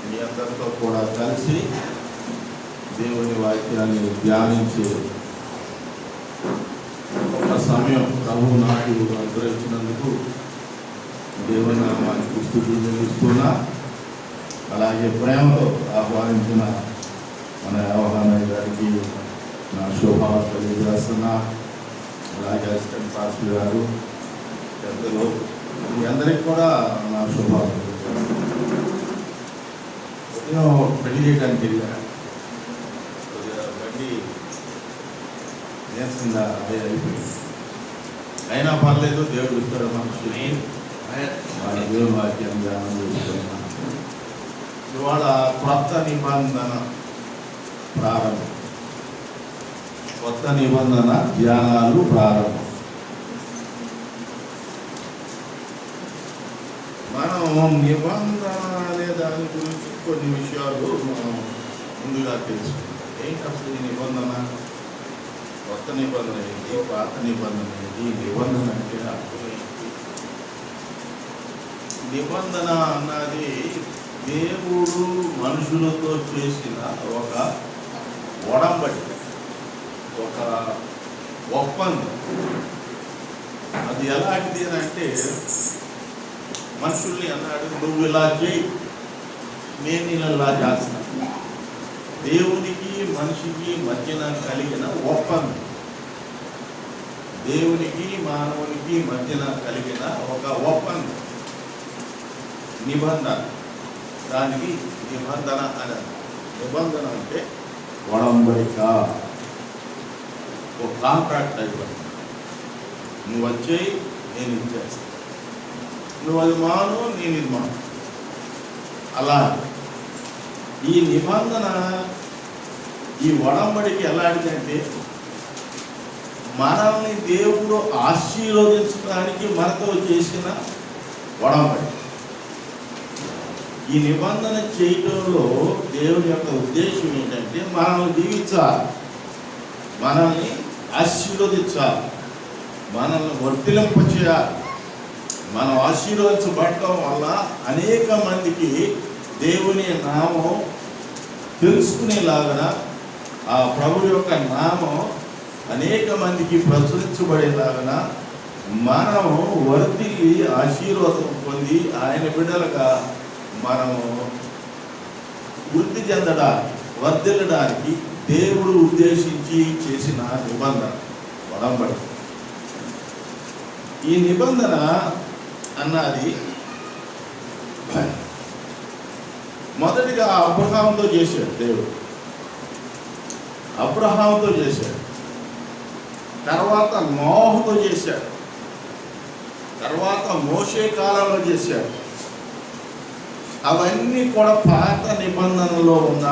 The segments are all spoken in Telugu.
మీ అందరితో కూడా కలిసి దేవుని వాక్యాన్ని ధ్యానించే ఒక సమయం ప్రభు నాకు అనుగ్రహించినందుకు దేవుని నామానికి స్తుతులు చెల్లిస్తున్నా. అలాగే ప్రేమతో ఆహ్వానించిన మన వ్యవహారయ్య గారికి నా శుభాలు తెలియజేస్తున్నా. అలాగే అసిస్టెంట్ పాస్టర్ గారు, పెద్దలు, మీ అందరికి కూడా నా శుభాలు. ఉదయం పెళ్లి చేయడానికి వెళ్ళా, బండి నేర్చిందా అదే అయిపోయింది. అయినా పర్లేదు, దేవుడు ఇస్తాడు మనిషి. వాళ్ళ దేవుని వాక్యం ధ్యానం చేస్తున్నా. ఇవాళ కొత్త నిబంధన ప్రారంభం, కొత్త నిబంధన ధ్యానాలు ప్రారంభం. మనం నిబంధన అనే దాని గురించి కొన్ని విషయాలు మనం ముందుగా తెలుసుకుంటాం. ఏంటి అసలు ఈ నిబంధన? కొత్త నిబంధన ఏంటి, పాత నిబంధన ఏంటి, నిబంధన అంటే అర్థం ఏంటి? నిబంధన అన్నది దేవుడు మనుషులతో చేసిన ఒక ఒడంబడి, ఒక ఒప్పందం. అది ఎలాంటిది అంటే, మనుషుల్ని అన్నాడు, నువ్వు ఇలా చేయి, నేను ఇలా చేస్తాను. దేవునికి మనిషికి మధ్యన కలిగిన ఒప్పందం, దేవునికి మానవునికి మధ్యన కలిగిన ఒక ఒప్పందం, నిబంధన. దానికి నిబంధన అని. నిబంధన అంటే ఒడంబడిక, ఒక కాంట్రాక్ట్ అయిపోయింది. నువ్వు వచ్చేయి, నేను ఇచ్చేస్తాను, నువ్వు అది మాను, నేను ఇది మాను. అలా ఈ నిబంధన, ఈ ఒడంబడికి ఎలాంటిదంటే, మనల్ని దేవుడు ఆశీర్వదించడానికి మనతో చేసిన ఒడంబడి. ఈ నిబంధన చేయటంలో దేవుని యొక్క ఉద్దేశం ఏంటంటే, మనల్ని దీవించాలి, మనల్ని ఆశీర్వదించాలి, మనల్ని వర్తిలింపచేయాలి. మనం ఆశీర్వదించబడటం వల్ల అనేక మందికి దేవుని నామం తెలుసుకునేలాగా, ఆ ప్రభు యొక్క నామం అనేక మందికి ప్రచురించబడేలాగా మనము వర్తిల్లి ఆశీర్వాదం పొంది ఆయన బిడ్డలుగా మనము వృద్ధి చెందడానికి, వర్ధిల్లడానికి దేవుడు ఉద్దేశించి చేసిన నిబంధన ఒడంబడి. ఈ నిబంధన అన్నది మొదటిగా అబ్రహాముతో చేశాడు దేవుడు, అబ్రహాముతో చేశాడు. తర్వాత నోహుతో చేశాడు, తర్వాత మోషే కాలంలో చేశాడు. అవన్నీ కూడా పాత నిబంధనలో ఉన్న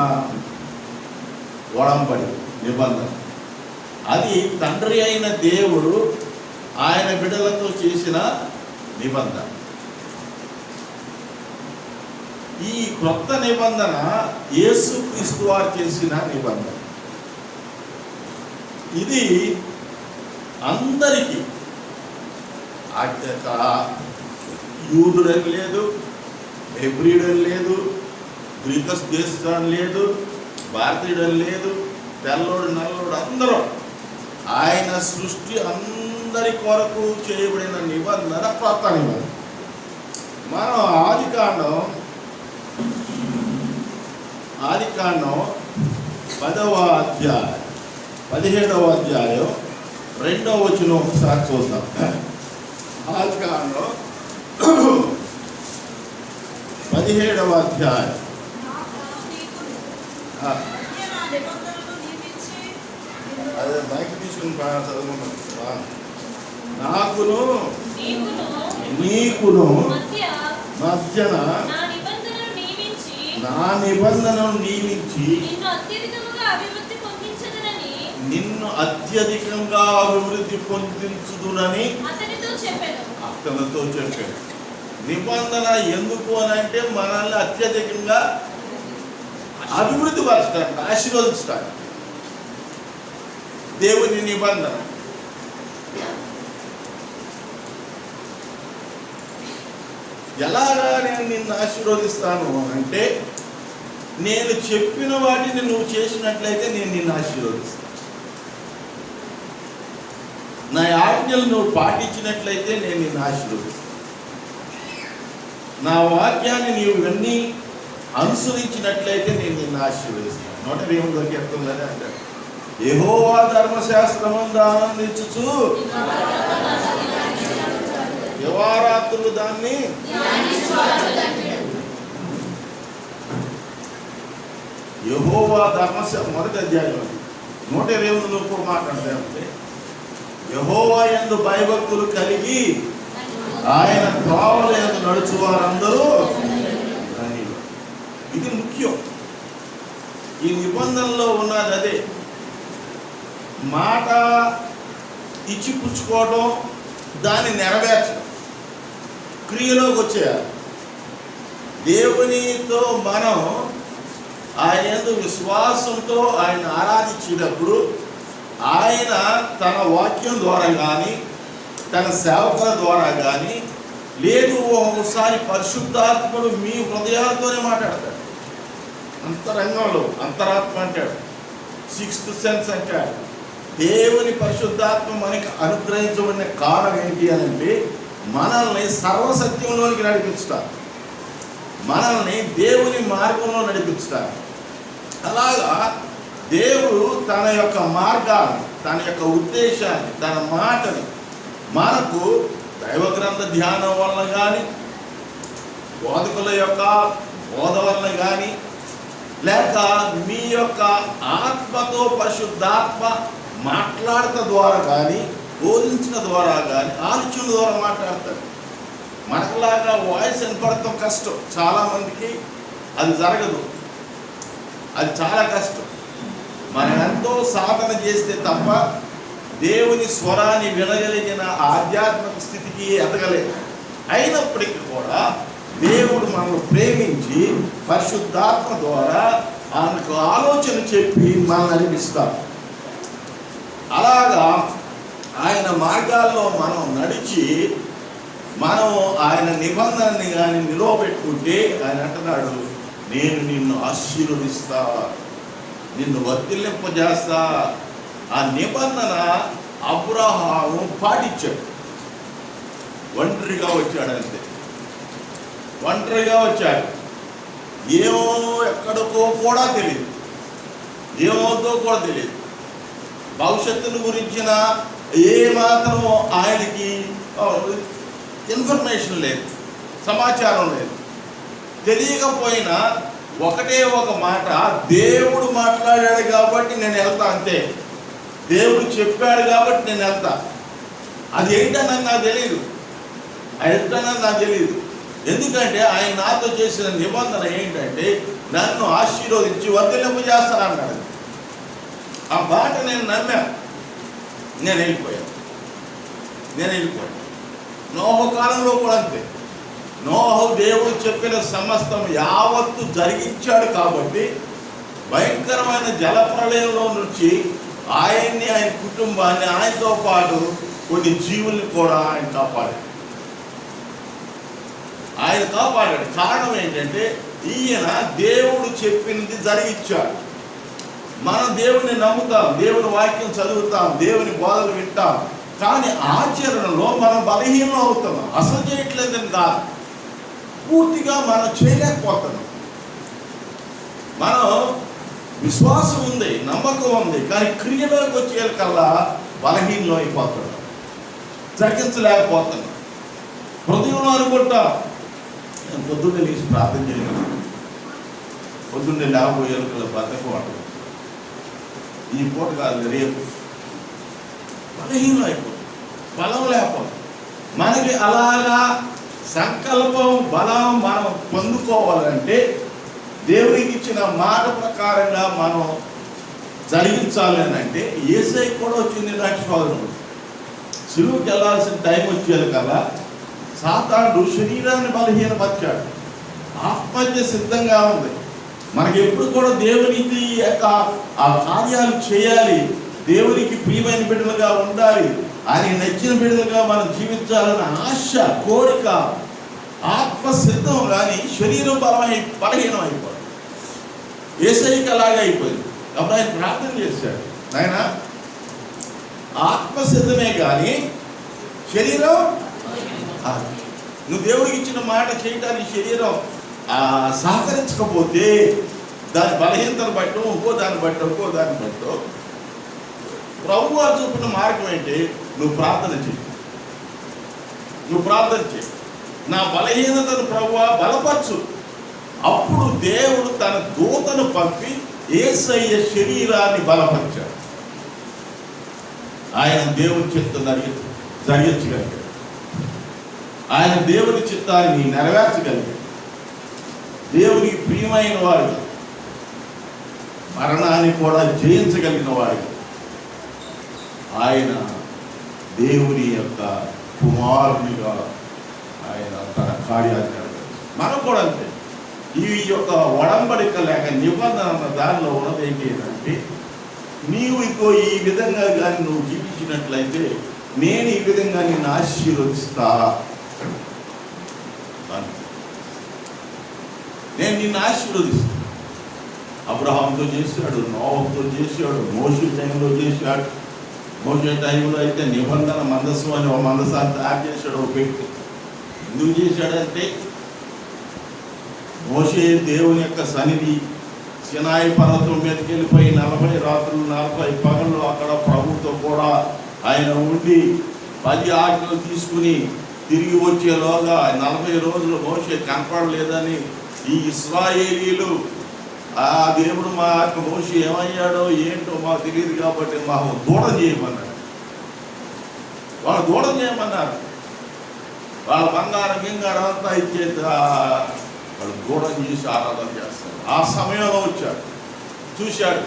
ఒడంబడి నిబంధన. అది తండ్రి అయిన దేవుడు ఆయన బిడ్డలతో చేసిన నిబంధన. ఈ క్రొత్త నిబంధన యేసుక్రీస్తు వారు చేసిన నిబంధన. ఇది అందరికీ, యూదుడని లేదు, హెబ్రీడని లేదు, గ్రీకస్ దేశం లేదు, భారతీయుడని లేదు, తెల్లోడు నల్లోడు అందరూ ఆయన సృష్టి అందరి కొరకు చేయబడిన నిబంధన కొత్త నిబంధన. మనం ఆదికాండం 10వ అధ్యాయం 17వ అధ్యాయం 2వ వచనం ఒకసారి చూద్దాం. ఆదికాండం 17వ అధ్యాయం. అదే మైక్ తీసుకుని చదువుకున్నాం. నాకును నీకును మధ్యన నా నిబంధనను నియమించి నిన్ను అత్యధికంగా అభివృద్ధి పొందించుదునని అతనితో చెప్పాడు. నిబంధన ఎందుకు అని అంటే, మనల్ని అత్యధికంగా అభివృద్ధి పరచడానికి, ఆశీర్వదించడానికి దేవుని నిబంధన. ఎలాగా నేను నిన్ను ఆశీర్వదిస్తాను అంటే, నేను చెప్పిన వాటిని నువ్వు చేసినట్లయితే నేను నిన్ను ఆశీర్వదిస్తాను. నా ఆజ్ఞలు నువ్వు పాటించినట్లయితే నేను నిన్ను ఆశీర్వదిస్తాను. నా వాక్యాన్ని నీవు ఇవన్నీ అనుసరించినట్లయితే నేను నిన్ను ఆశీర్వదిస్తాను. 108 చెప్తుందని అంటాడు, యెహోవా ధర్మశాస్త్రమందు ఆనందించుచు దివారాత్రులు దాన్ని యెహోవా ధర్మశాస్త్రం మొదటి అధ్యాయం 128లో కూడా మాట్లాడతామంటే, యెహోవా యందు భయభక్తులు కలిగి ఆయన త్రోవల యందు నడుచు వారందరూ ధన్యులు. ఇది ముఖ్యం. ఈ నిబంధనలో ఉన్నది అదే. మాట ఇచ్చి పుచ్చుకోవడం, దాన్ని నెరవేర్చడం, క్రియలోకి వచ్చేయాలి. దేవునితో మనం ఆయన యందు విశ్వాసంతో ఆయన ఆరాధించేటప్పుడు ఆయన తన వాక్యం ద్వారా కానీ తన సేవకుల ద్వారా కానీ, లేదు ఒకసారి పరిశుద్ధాత్ముడు మీ హృదయాలతోనే మాట్లాడతాడు. అంతరంగంలో అంతరాత్మ అంటాడు, 6th సెన్స్ అంటాడు. దేవుని పరిశుద్ధాత్మ మనకి అనుగ్రహించబడిన కారణం ఏంటి అని అంటే, మనల్ని సర్వసత్యంలోనికి నడిపించుతారు, మనల్ని దేవుని మార్గంలో నడిపించుతారు. అలాగా దేవుడు తన యొక్క మార్గాన్ని, తన యొక్క ఉద్దేశాన్ని, తన మాటని మనకు దైవ గ్రంథ ధ్యానం వలన కానీ, బోధకుల యొక్క బోధ వలన కానీ, లేక మీ యొక్క ఆత్మతో పరిశుద్ధాత్మ మాట్లాడటం ద్వారా కానీ, బోధించడం ద్వారా కానీ, ఆలోచన ద్వారా మాట్లాడతాడు. మనకులాగా వాయిస్ వినపడటం కష్టం, చాలామందికి అది జరగదు, అది చాలా కష్టం. మనం ఎంతో సాధన చేస్తే తప్ప దేవుని స్వరాన్ని వినగలిగిన ఆధ్యాత్మిక స్థితికి ఎదగలేదు. అయినప్పటికీ కూడా దేవుడు మనల్ని ప్రేమించి పరిశుద్ధాత్మ ద్వారా ఆయనకు ఆలోచన చెప్పి మనల్ని నడిపిస్తాడు. అలాగా ఆయన మార్గాల్లో మనం నడిచి మనం ఆయన నిబంధనని కానీ నిలవబెట్టుకుంటే ఆయన అంటున్నాడు, నేను నిన్ను ఆశీర్వదిస్తా, నిన్ను వర్ధిల్లింపజేస్తా. ఆ నిబంధన అబ్రహాము పాటించాడు. ఒంటరిగా వచ్చాడంతే, ఒంటరిగా వచ్చాడు. ఏమో ఎక్కడికో కూడా తెలియదు, ఏమవుతో కూడా తెలియదు. భవిష్యత్తును గురించిన ఏమాత్రం ఆయనకి ఇన్ఫర్మేషన్ లేదు, సమాచారం లేదు. తెలియకపోయినా ఒకటే ఒక మాట, దేవుడు మాట్లాడాడు కాబట్టి నేను వెళ్తా, అంతే. దేవుడు చెప్పాడు కాబట్టి నేను వెళ్తా. అది ఏంటన్నది నాకు తెలియదు, ఆయన వెళ్తానని నాకు తెలియదు. ఎందుకంటే ఆయన నాతో చేసిన నిబంధన ఏంటంటే, నన్ను ఆశీర్వదించి వర్ధిల్లింపజేస్తానన్నాడు. ఆ మాట నేను నమ్మాను, నేను వెళ్ళిపోయాను. నోహు కాలంలో కూడా అంతే. నోహు దేవుడు చెప్పిన సమస్తం యావత్తు జరిగించాడు కాబట్టి భయంకరమైన జలప్రళయంలో నుంచి ఆయన్ని, ఆయన కుటుంబాన్ని, ఆయనతో పాటు కొన్ని జీవుల్ని కూడా ఆయన కాపాడాడు. కారణం ఏంటంటే, ఈయన దేవుడు చెప్పింది జరిగించాడు. మనం దేవుని నమ్ముతాం, దేవుని వాక్యం చదువుతాం, దేవుని బోధలు వింటాం, కానీ ఆచరణలో మనం బలహీనం అవుతున్నాం. అసలు చేయట్లేదని కాదు, పూర్తిగా మనం చేయలేకపోతున్నాం. మనం విశ్వాసం ఉంది, నమ్మకం ఉంది, కానీ క్రియలోకి వచ్చేకల్లా బలహీనం అయిపోతున్నాం, జరిగించలేకపోతున్నాం. హృదయంలో అనుకుంటాం, నేను పొద్దున్నే లేచి ప్రార్థన చేయగలను, పొద్దున్నే లేకపోయేకల్లా బతకవాడు, ఈ పూట కాదు రేపు. బలహీనం అయిపోతుంది, బలం లేకపోతుంది. మనకి అలాగా సంకల్పం, బలం మనం పొందుకోవాలంటే దేవునికి ఇచ్చిన మాట ప్రకారంగా మనం జరిగించాలి అని అంటే, యేసయ్య కూడా వచ్చింది రక్షకుడు. సిలువకి వెళ్ళాల్సిన టైం వచ్చేది కదా, సాతానుడు శరీరాన్ని బలహీనపరిచాడు, ఆత్మహత్య సిద్ధంగా ఉంది. మనకి ఎప్పుడు కూడా దేవునికి యొక్క ఆ కార్యాలు చేయాలి, దేవునికి ప్రియమైన బిడ్డలుగా ఉండాలి, ఆయన నచ్చిన బిడ్డలుగా మనం జీవించాలన్న ఆశ, కోరిక, ఆత్మ సిద్ధం, కానీ శరీరం బలహీనం అయిపోతుంది. యేసయ్యకి అలాగే అయిపోయింది. అప్పుడు ఆయన ప్రార్థన చేశాడు, ఆయన ఆత్మ సిద్ధమే కానీ శరీరం నువ్వు దేవుడికి ఇచ్చిన మాట చేయడానికి శరీరం సహకరించకపోతే దాని బలహీనతను బట్టి ఇంకో దాన్ని బట్టి ప్రభువు వారు చూపిన మార్గం ఏంటి? నువ్వు ప్రార్థన చేయి. నా బలహీనతను ప్రభువా బలపరచు. అప్పుడు దేవుడు తన దూతను పంపి యేసయ్య శరీరాన్ని బలపరిచాడు. ఆయన దేవుని చిత్తం జరిగించగలిగాడు. ఆయన దేవుని చిత్తాన్ని నెరవేర్చగలిగాడు. దేవునికి ప్రియమైన వాడు, మరణాన్ని కూడా జయించగలిగిన వాడు ఆయన దేవుని యొక్క కుమారునిగా ఆయన తన కార్యాలు. మనం కూడా అంతే. ఈ యొక్క ఒడంబడిక లేక నిబంధన అన్న దానిలో ఉన్నది ఏంటి అంటే, నీవు ఇంకో ఈ విధంగా కానీ నువ్వు జీవించినట్లయితే నేను ఈ విధంగా నిన్ను ఆశీర్వదిస్తా, నేను నిన్ను ఆశీర్వదిస్తా. అబ్రహాంతో చేశాడు, నోవహుతో చేశాడు, మోషే టైంలో చేశాడు. మోషే టైంలో అయితే నిబంధన మందస్సు అని ఒక మందసాన్ని తయారు చేశాడు ఒక వ్యక్తి. ఎందుకు చేశాడంటే మోషే దేవుని యొక్క సన్నిధి సినాయి పర్వతం మీదకి వెళ్ళిపోయి 40 రాత్రులు 40 పగళ్ళు అక్కడ ప్రభుతో కూడా ఆయన ఉండి 10 ఆజ్ఞలు తీసుకుని తిరిగి వచ్చేలోగా 40 రోజులు మోషే కనపడలేదని ఈ ఇశ్రాయేలీలు ఆ దేవుడు మా యొక్క మోషే ఏమయ్యాడో ఏంటో మాకు తెలియదు కాబట్టి మాకు దూడం చేయమన్నాడు. వాళ్ళు దూడం చేయమన్నారు. వాళ్ళ బంగారం అంతా ఇచ్చేది వాళ్ళు దూడం చేసి ఆరాధన చేస్తారు. ఆ సమయంలో వచ్చాడు, చూశాడు,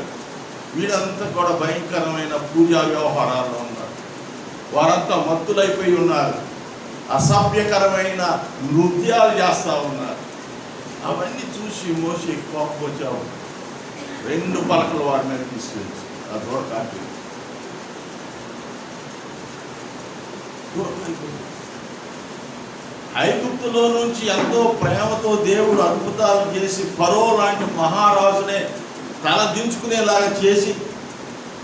వీడంతా కూడా భయంకరమైన పూజా వ్యవహారాల్లో ఉన్నారు. వారంతా మత్తులైపోయి ఉన్నారు, అసభ్యకరమైన నృత్యాలు చేస్తూ ఉన్నారు. అవన్నీ చూసి మోషే కోపం వచ్చావు. 2 పలకలు వాడి మీద తీసుకెళ్ళి ఆ దూడ కాటి ఐగుప్తులో నుంచి ఎంతో ప్రేమతో దేవుడు అద్భుతాలు చేసి ఫరో లాంటి మహారాజునే తల దించుకునేలాగా చేసి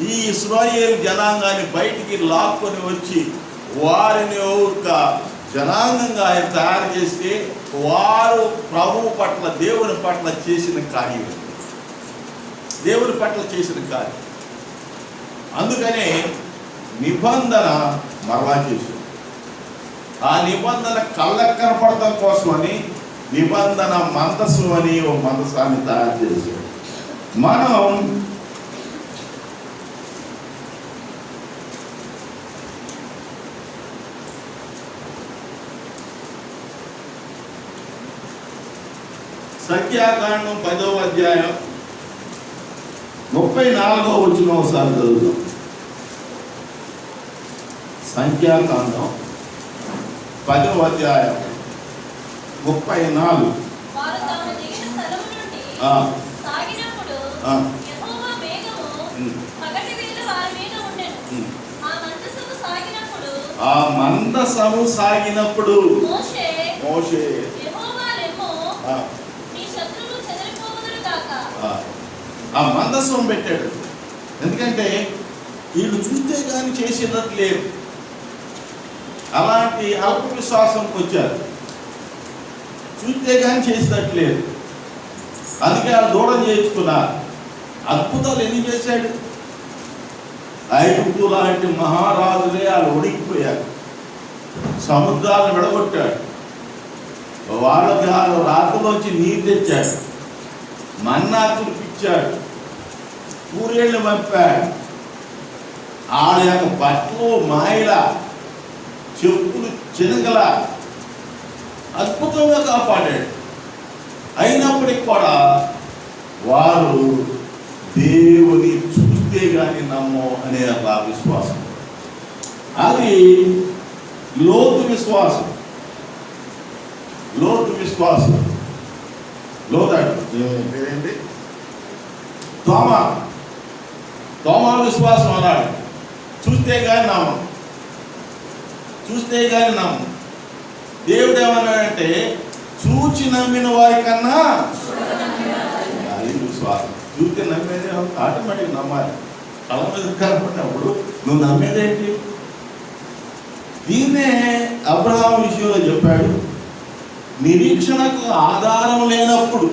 ఈ ఇశ్రాయేలు జనాంగాన్ని బయటికి లాక్కొని వచ్చి వారిని ఒక జనాంగంగా ఆయన తయారు చేస్తే వారు ప్రభువు పట్ల దేవుని పట్ల చేసిన కార్యం, అందుకనే నిబంధన మరలా చేశారు. ఆ నిబంధన కళ్ళకు కనపడటం కోసమని నిబంధన మందస్సు అని ఒక మందసాన్ని తయారు చేశారు. మనం సంఖ్యాకాండం 10వ అధ్యాయం 34వ వచనం ఒకసారి చదువుతాం. సంఖ్యాకాండం 10వ అధ్యాయం 34. ఆ మందసము సాగినప్పుడు మోషే ఆ మందసం పెట్టాడు. ఎందుకంటే వీళ్ళు చూస్తే కానీ చేసినట్టు లేదు, అలాంటి అల్ప విశ్వాసంకి వచ్చారు, చూస్తే కానీ చేసినట్టు లేదు. అందుకే వాళ్ళు దూరం చేయించుకున్నారు. అద్భుతాలు ఎన్ని చేశాడు? ఐగుప్తు లాంటి మహారాజులే వాళ్ళు ఉడికిపోయారు, సముద్రాలను విడగొట్టాడు, వాళ్ళకి వాళ్ళు రాత్రిలోంచి నీరు తెచ్చాడు, మన్నా కురిపించాడు, పూరేళ్ళు పంపాడు. ఆడ యొక్క బట్టలు మాయల, చెప్పులు చినగల అద్భుతంగా కాపాడాడు. అయినప్పటికి కూడా వారు దేవుని చూస్తే కానీ నమ్మో అనే ఆ విశ్వాసం, అది లోతు విశ్వాసం. పేరేంటి? తోమా విశ్వాసం అన్నాడు. చూస్తే కానీ నమ్మం. దేవుడు ఏమన్నాడంటే చూచి నమ్మిన వారి కన్నా అది విశ్వాసం. చూస్తే నమ్మేదే ఆటోమేటిక్ నమ్మాలి. తల మీద కనపడినప్పుడు నువ్వు నమ్మేదేంటి? దీన్నే అబ్రహాం విషయంలో చెప్పాడు, నిరీక్షణకు ఆధారం లేనప్పుడు,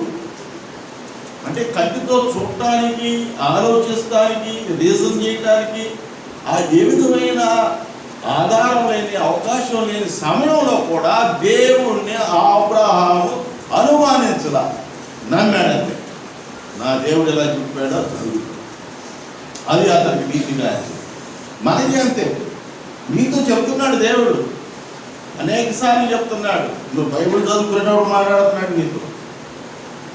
అంటే కంటితో చూడటానికి, ఆలోచిస్తానికి, రీజన్ చేయటానికి ఏ విధమైన ఆధారం లేని, అవకాశం లేని సమయంలో కూడా దేవుణ్ణి అబ్రహాము అనుమానించలా, నమ్మాడంతే. నా దేవుడు ఎలా చెప్పాడో చదువు, అది అతనికి నీతిగా. మనకి అంతే, నీతో చెప్తున్నాడు దేవుడు, అనేక సార్లు చెప్తున్నాడు. నువ్వు బైబిల్ చదువుకునేటప్పుడు మాట్లాడుతున్నాడు నీతో,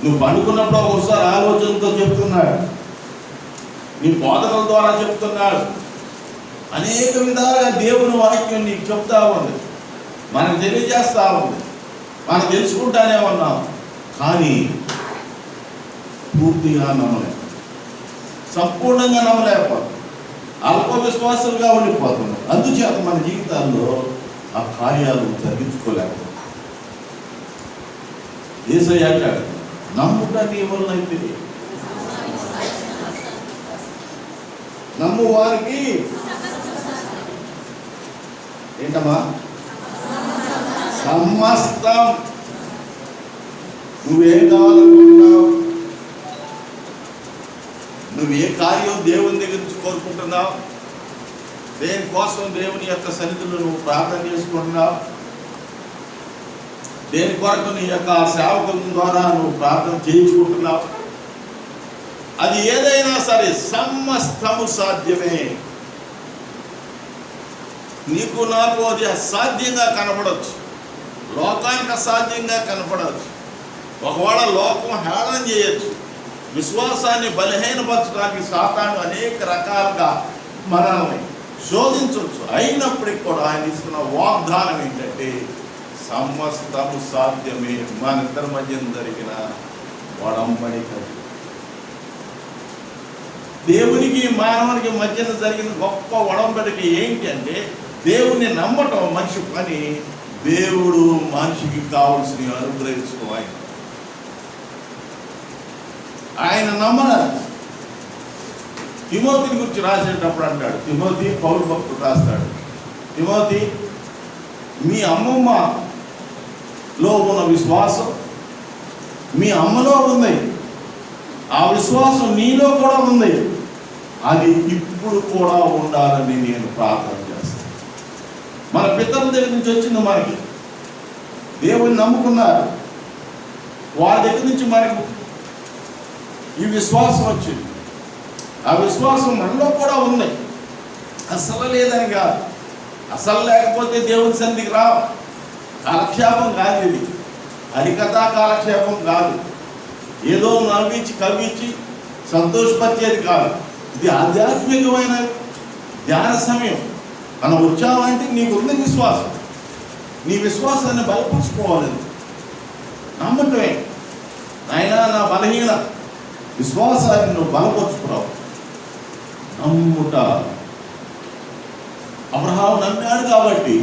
నువ్వు పండుకున్నప్పుడు ఒకసారి ఆలోచనతో చెప్తున్నాడు, నీ బోధనల ద్వారా చెప్తున్నాడు. అనేక విధాలుగా దేవుని వాక్యం నీకు చెప్తా ఉంది, మనకు తెలియజేస్తూ ఉంది, మనం తెలుసుకుంటానే ఉన్నాం. కానీ పూర్తిగా నమ్మలేము, సంపూర్ణంగా నమ్మలేకపోతాం, అల్ప విశ్వాసులుగా ఉండిపోతున్నాం. అందుచేత మన జీవితాల్లో ఆ కార్యాలు జరిగించుకోలేకపోతాం. యేసయ్య అంటాడు, నమ్ముట నీ వలన అయితే, నమ్ము వారికి ఏంటమ్మా సమస్తం. నువ్వేం కావాలనుకుంటున్నావు? నువ్వు ఏ కార్యం దేవుని దగ్గర నుంచి కోరుకుంటున్నావు? దేనికోసం దేవుని యొక్క సన్నిధిలో నువ్వు ప్రార్థన చేసుకుంటున్నావు? దేని కొరకు నీ యొక్క సేవకుల ద్వారా నువ్వు ప్రార్థన చేయించుకుంటున్నావు? అది ఏదైనా సరే సమస్తము సాధ్యమే. నీకు నాకు అది అసాధ్యంగా కనపడవచ్చు, లోకానికి అసాధ్యంగా కనపడవచ్చు. ఒకవేళ లోకం హేళన చేయొచ్చు, విశ్వాసాన్ని బలహీనపరచడానికి సాతాను అనేక రకాలుగా మనల్ని శోధించవచ్చు. అయినప్పటికీ కూడా ఆయన ఇస్తున్న వాగ్దానం ఏంటంటే సమస్తము సాధ్యమే. మన ఇద్దరి మధ్య జరిగిన వడంబడిక, దేవునికి మానవునికి మధ్యన జరిగిన గొప్ప వడంబడిక ఏంటి అంటే దేవుణ్ణి నమ్మటం మనిషి పని, దేవుడు మనిషికి కావాల్సినవి అనుగ్రహించుకోవాలి. ఆయన నమ్మలేదు. తిమోతిని గురించి రాసేటప్పుడు అంటాడు, తిమోతి పౌలు భక్తుడు రాస్తాడు, తిమోతి మీ అమ్మమ్మలో ఉన్న విశ్వాసం మీ అమ్మలో ఉంది, ఆ విశ్వాసం నీలో కూడా ఉంది, అది ఇప్పుడు కూడా ఉండాలని నేను ప్రార్థన చేస్తాను. మన పితరుల దగ్గర నుంచి వచ్చింది, మనకి దేవుని నమ్ముకున్నారు, వారి దగ్గర నుంచి మనకు ఈ విశ్వాసం వచ్చింది. ఆ విశ్వాసం మనలో కూడా ఉంది, అసలు లేదని కాదు. అసలు లేకపోతే దేవుని సన్నిధికి రావు. కాలక్షేపం కాదు ఇది, హరికథా కాలక్షేపం కాదు, ఏదో నవ్వించి కవ్వించి సంతోషపరిచేది కాదు. ఇది ఆధ్యాత్మికమైన ధ్యాన సమయం. మనం వచ్చామంటే నీకు ఉంది విశ్వాసం, నీ విశ్వాసాన్ని బలపరుచుకోవాలి, నమ్మటమే. నాయనా నా బలహీన విశ్వాసాన్ని నువ్వు బలపరుచుకున్నావు. నమ్ముట. అబ్రహాము నమ్మాడు కాబట్టి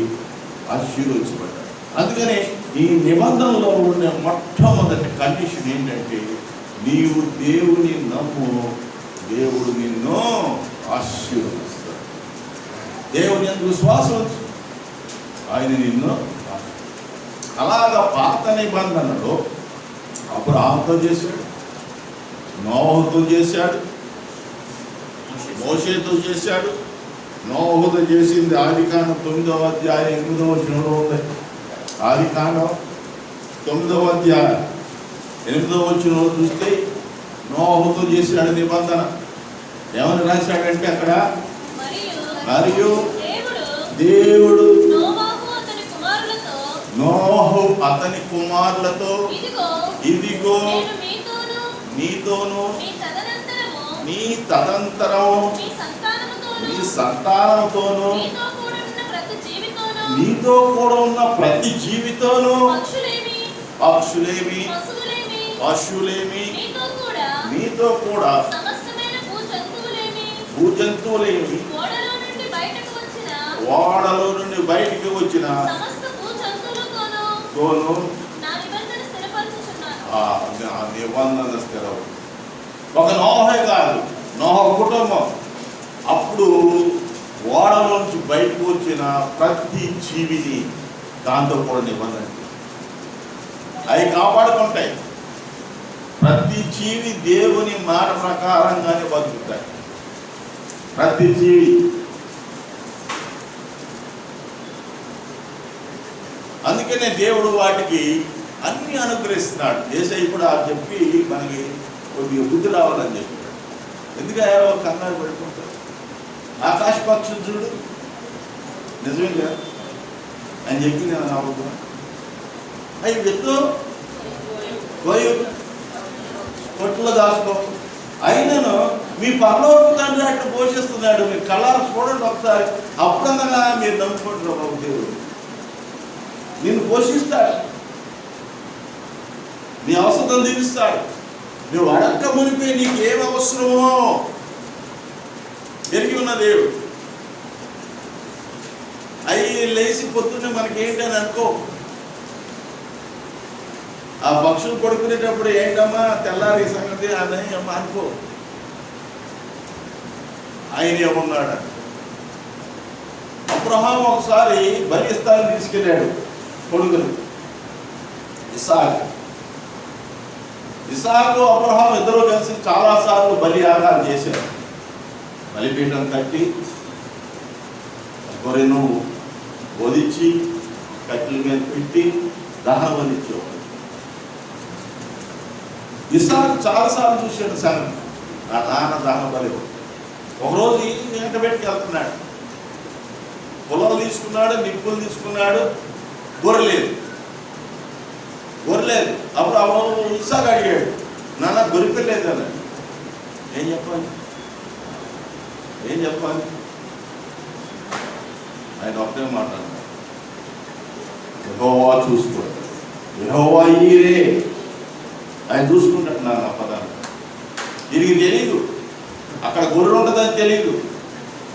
ఆశీర్వదించబడ్డాడు. అందుకని ఈ నిబంధనలో ఉండే మొట్టమొదటి కండిషన్ ఏంటంటే నీవు దేవుని నమ్ము, దేవుడు నిన్ను ఆశీర్వదిస్తాడు. దేవుని యందు విశ్వాసం వచ్చు, ఆయన నిన్ను. అలాగా పాత నిబంధనలో అబ్రహాముతో చేశాడు, నోహుతో చేశాడు, మోషేతో చేశాడు. నోహుతో చేసింది ఆదికాండం 9వ అధ్యాయం 8వ వచనంలో ఉంది. ఆదికాండం 9వ అధ్యాయం 8వ వచనంలో చూస్తే నోహుతో చేశాడు నిబంధన. ఏమని రాశాడంటే అక్కడ, మరియు దేవుడు నోహు అతని కుమారులతో ఇదిగో నీతోను నీ తదంతరం నీ సంతానంతోను నీతో కూడా ఉన్న ప్రతి జీవితోను, పక్షులేమి పశువులేమి నీతో కూడా భూజంతువులేమి ఓడలో నుండి బయటికి వచ్చిన నిబంధన స్థిరవు. ఒక నోహే కాదు, నోహ కుటుంబం. అప్పుడు ఓడలోంచి బయటకు వచ్చిన ప్రతి జీవిని దాంతో కూడా నిబంధన అవి కాపాడుకుంటాయి. ప్రతి జీవి దేవుని మాట ప్రకారంగానే బతుకుతాయి. ప్రతి జీవి. అందుకనే దేవుడు వాటికి అన్ని అనుగ్రహిస్తున్నాడు. యేసయ్య కూడా చెప్పి మనకి కొద్దిగా బుద్ధి రావాలని చెప్పాడు. ఎందుకంటే కంగారు పడుకుంటారు. ఆకాశ పక్షులు చూడు, నిజమేగా అని చెప్పి నేను నవ్వుతున్నా. అవి వెత్తు కోయు కొట్టులో దాచుకో. అయినను మీ పరలోక తండ్రి అట్లా పోషిస్తున్నాడు. మీరు కళ్ళారా చూడండి ఒకసారి. అప్పుడన్నా మీరు నమ్ముకుంటున్నారు బాబు. దేవుడు నిన్ను పోషిస్తాడు, నీ అవసరం తీరుస్తాడు. నువ్వు అడక్క మునిపే నీకేం అవసరమో ఎరిగి ఉన్న దేవుడు. అవి లేచి పొద్దున్నే మనకేంటని అనుకో. ఆ పక్షులు పడుకునేటప్పుడు ఏంటమ్మా తెల్లారి సంగతి అని అమ్మా అనుకో. ఆయన ఏమన్నాడు? అబ్రహాము ఒకసారి బలి ఇస్తానని తీసుకెళ్ళాడు కొడుకుని. ఇసాకు అబ్రహాం ఇద్దరు కలిసి చాలాసార్లు బలి యాగాలు చేశారు. బలిపీఠం కట్టి గొర్రెను వధించి కట్టెల మీద పెట్టి దహనం అందించేవాడు. ఇసాకు చాలాసార్లు చూశాడు సంగతి. ఆ నాన్న దహన బలి. ఒకరోజు వెంట పెట్టుకు వెళ్తున్నాడు. పొలాలు తీసుకున్నాడు, నిప్పులు తీసుకున్నాడు, గొర్రెలేదు. అప్పుడు అప్పుడు ఇసాకు అడిగాడు, నాన్న గొరిపెళ్ళలేదు అన్నాడు. ఏం చెప్పాలి? ఆయన ఒకటే మాట్లాడాడు, యెహోవా చూసుకోండి, యెహోవా ఈరే. ఆయన చూసుకుంటాడు నాన్న పదాన్ని. దీనికి తెలీదు అక్కడ గొర్రె ఉండదని తెలీదు,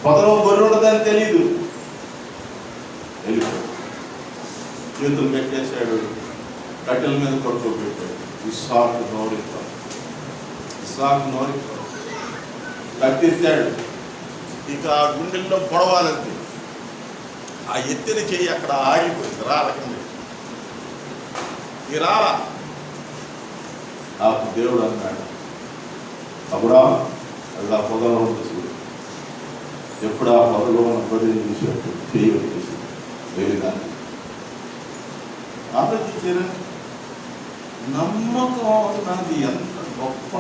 పొదలో గొర్రె ఉండదని తెలీదు. చేతులు పెట్టేశాడు, కట్టెల మీద పడుకోబెట్టాడు. ఇస్సాకు నోరెత్తాడు, కట్టెత్తాడు. ఇక ఆ గుండెల్లో పొడవాలంటే ఆ ఎత్తిన చెయ్యి అక్కడ ఆగిపోయింది. రకంగా ఈ రాలా. ఆ దేవుడు అన్నాడు, అప్పుడా అలా పొదలో చూడు. ఎప్పుడు ఆ పొదలో ఉన్న గొర్రెని చూసేట్టు చెయ్యి వచ్చేసి వెళ్ళిదాన్ని ఆలోచించారు. నమ్మకం అన్నది ఎంత గొప్ప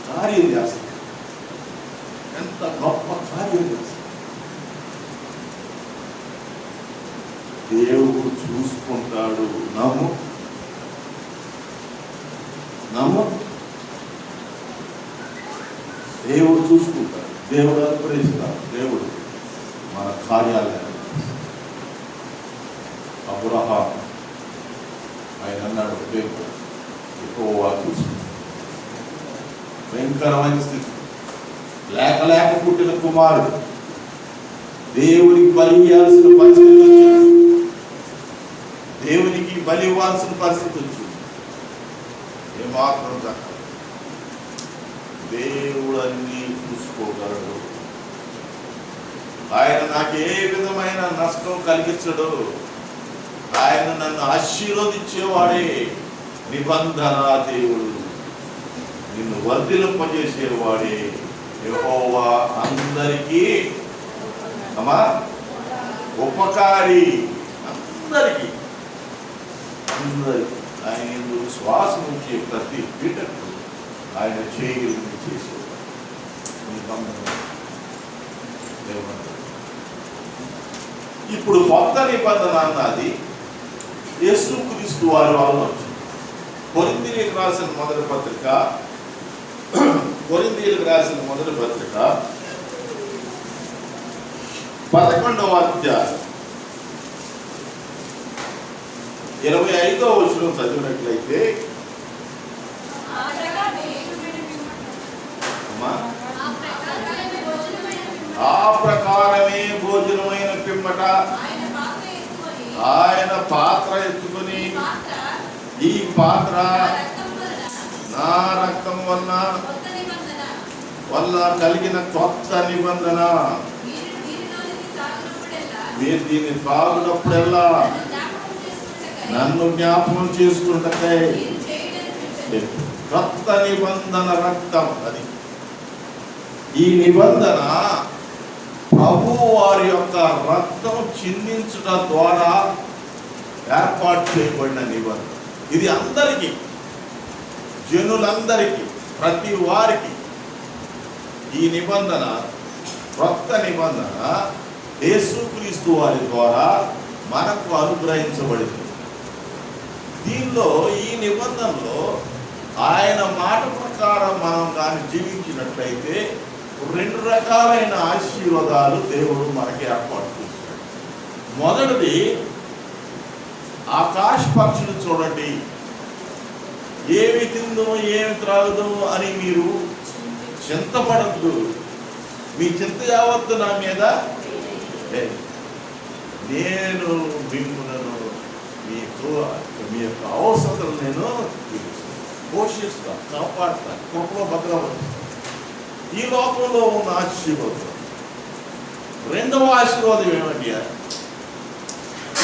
కార్యం చేస్తుంది, ఎంత గొప్ప కార్యం చేస్తుంది. దేవుడు చూసుకుంటాడు. నమ్ము. దేవుడు చూసుకుంటాడు, దేవుడు అనుగ్రహిస్తాడు. దేవుడు మన కార్యాలయం. అబ్రహాం ఆయన అన్నాడు, యెహోవా చూసుకుంటాడు. భయంకరమైన స్థితి, లేక పుట్టిన కుమారుడు దేవునికి బలి ఇవ్వాల్సిన పరిస్థితి వచ్చింది. దేవునికి బలి ఇవ్వాల్సిన పరిస్థితి వచ్చింది. ఏమాత్రం చక్క దేవుడు అన్నీ చూసుకోగలడు. ఆయన నాకు ఏ విధమైన నష్టం కలిగించడు. ఆయన నన్ను ఆశీర్వదించేవాడే. నిబంధన దేవుడు, నిన్ను వర్ధిలింపజేసేవాడే. యెహోవా అందరికీ ఉపకారి. అందరికీ ఆయన ఎందుకు శ్వాసం ఉంచే ప్రతి పీటకు ఆయన చేయగలిగి చేసేవాడు. ఇప్పుడు కొత్త నిబంధన అన్నది యేసుక్రీస్తు వారి వలన వచ్చింది. కొరింథీయులకు రాసిన మొదటి పత్రిక 11వ అధ్యాయం 25వ వచనం చదివినట్లయితే, ఆ ప్రకారమే భోజనమైన పిమ్మట ఆయన పాత్ర ఎత్తుకొని, ఈ పాత్ర నా రక్తం వలన వల్ల కలిగిన కొత్త నిబంధన. మీరు దీన్ని తాగునప్పుడల్లా నన్ను జ్ఞాపకం చేసుకుంటకై కొత్త నిబంధన రక్తం. అది ఈ నిబంధన ప్రభు వారి యొక్క రక్తం చిందించుట ద్వారా ఏర్పాటు చేయబడిన నిబంధన. ఇది అందరికీ, జనులందరికీ, ప్రతి వారికి ఈ నిబంధన, కొత్త నిబంధన యేసుక్రీస్తు వారి ద్వారా మనకు అనుగ్రహించబడింది. దీనిలో, ఈ నిబంధనలో ఆయన మాట ప్రకారం మనం కానీ జీవించినట్లయితే 2 రకాలైన ఆశీర్వాదాలు దేవుడు మనకి ఏర్పాటు చేశాడు. మొదటిది, ఆకాశ పక్షులు చూడండి, ఏమి తిందో ఏమి త్రాగుదో అని మీరు చింతపడద్దు. మీ చింత యావత్తు నా మీద, నేను మిమ్మల్ని మీ యొక్క అవసరం నేను పోషిస్తా, కాపాడుతా, కృపలో భద్రపడతా. ఈ లోకంలో ఉన్న ఆశీర్వాదం. రెండవ ఆశీర్వాదం ఏమంటే,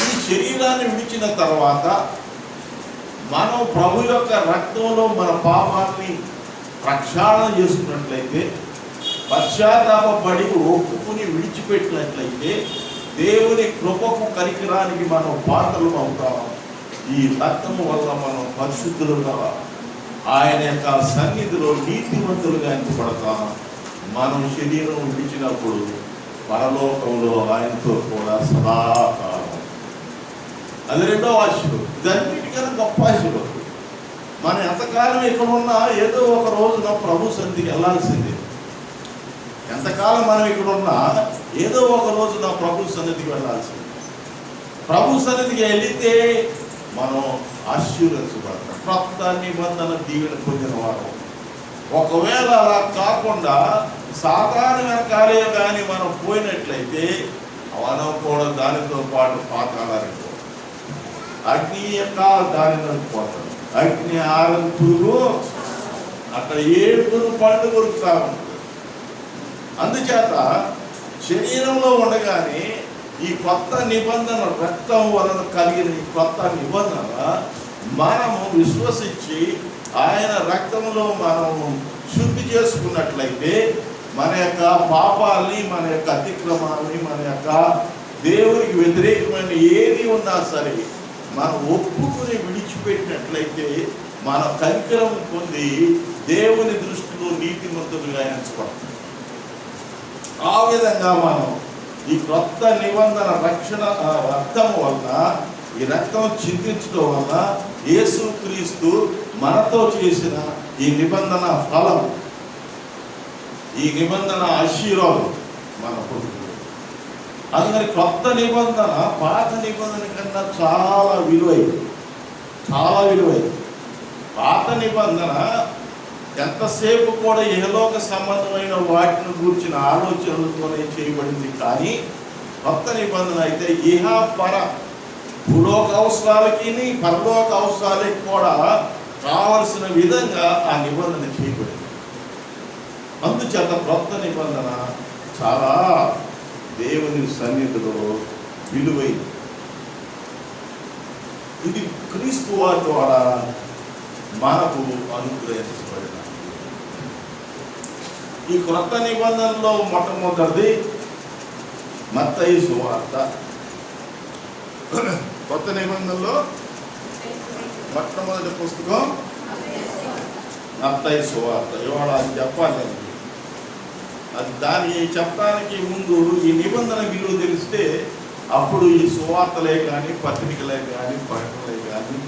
ఈ శరీరాన్ని విడిచిన తర్వాత మనం ప్రభు యొక్క రక్తంలో మన పాపాన్ని ప్రక్షాళన చేసుకున్నట్లయితే, పశ్చాత్తాపడి ఒప్పుకుని విడిచిపెట్టినట్లయితే దేవుని కృపకు కనికరానికి మనం పాత్రలు అవుతాం. ఈ రక్తము వల్ల మనం పరిశుద్ధులుగా, ఆయన యొక్క సన్నిధిలో నీతిమంతులుగా ఎంచబడతాం. మనం శరీరం విడిచినప్పుడు పరలోకంలో ఆయనతో కూడా సదాకాలం. అది రెండో ఆశీర్వాదం. ఇదన్నిటికన్నా గొప్ప ఆశీర్వాదం. మనం ఎంతకాలం ఇక్కడ ఉన్నా ఏదో ఒక రోజున ప్రభు సన్నిధికి వెళ్ళాల్సిందే. ఎంతకాలం మనం ఇక్కడ ఉన్నా ఏదో ఒక రోజున ప్రభు సన్నిధికి వెళ్ళాల్సిందే. ప్రభు సన్నిధికి వెళితే మనం ఆశీర్వదించబడతాం. కొత్త నిబంధన దీవెన పొందిన వారు. ఒకవేళ అలా కాకుండా సాధారణ కార్యం కానీ మనం పోయినట్లయితే మనం కూడా దానితో పాటు పాతాళానికి పోతాం. అగ్ని యొక్క దానిలో పోతాం. అగ్ని ఆరంతులు అక్కడ ఏడుగురు పండు కొరుకుతా ఉంటుంది. అందుచేత శరీరంలో ఉండగానే ఈ కొత్త నిబంధన రక్తం వలన కలిగిన ఈ కొత్త నిబంధన మనము విశ్వసించి ఆయన రక్తంలో మనము శుద్ధి చేసుకున్నట్లయితే మన యొక్క పాపాలని, మన యొక్క అతిక్రమాలని, మన యొక్క దేవునికి వ్యతిరేకమైన ఏది ఉన్నా సరే మనం ఒప్పుకుని విడిచిపెట్టినట్లయితే మన కనికరం పొంది దేవుని దృష్టిలో నీతిమంతులుగా ఎంచబడతాం. ఆ విధంగా మనం ఈ కొత్త నిబంధన రక్షణ రక్తం వలన, ఈ రక్తం చిందించడం వలన యేసుక్రీస్తు మనతో చేసిన ఈ నిబంధన ఫలం, ఈ నిబంధన ఆశీర్వాదం మన పొందుతుంది. అందుకని కొత్త నిబంధన పాత నిబంధన కన్నా చాలా విలువైంది, చాలా విలువైంది. పాత నిబంధన ఎంతసేపు కూడా ఇహలోక సంబంధమైన వాటిని గురించిన ఆలోచనలతోనే చేయబడింది. కానీ కొత్త నిబంధన అయితే ఇహ పర భూలోక అవసరాలకి పరలోక అవసరాలకి కూడా కావలసిన విధంగా ఆ నిబంధన చేయబడింది. అందుచేత కొత్త నిబంధన చాలా దేవుని సన్నిధిలో విలువైంది. ఇది క్రీస్తు వారి ద్వారా మనకు అనుగ్రహించబడిన ఈ కొత్త నిబంధనలో మొట్టమొదటిది మత్తయి సువార్త. కొత్త నిబంధనలో మొట్టమొదటి పుస్తకం మత్తయి సువార్త. ఇవాళ అది చెప్పాలి. అది దాన్ని చెప్పడానికి ముందు ఈ నిబంధన విలువ తెలిస్తే అప్పుడు ఈ సువార్తలే కానీ, పత్రికలే కానీ, ప్రకటనలే కానీ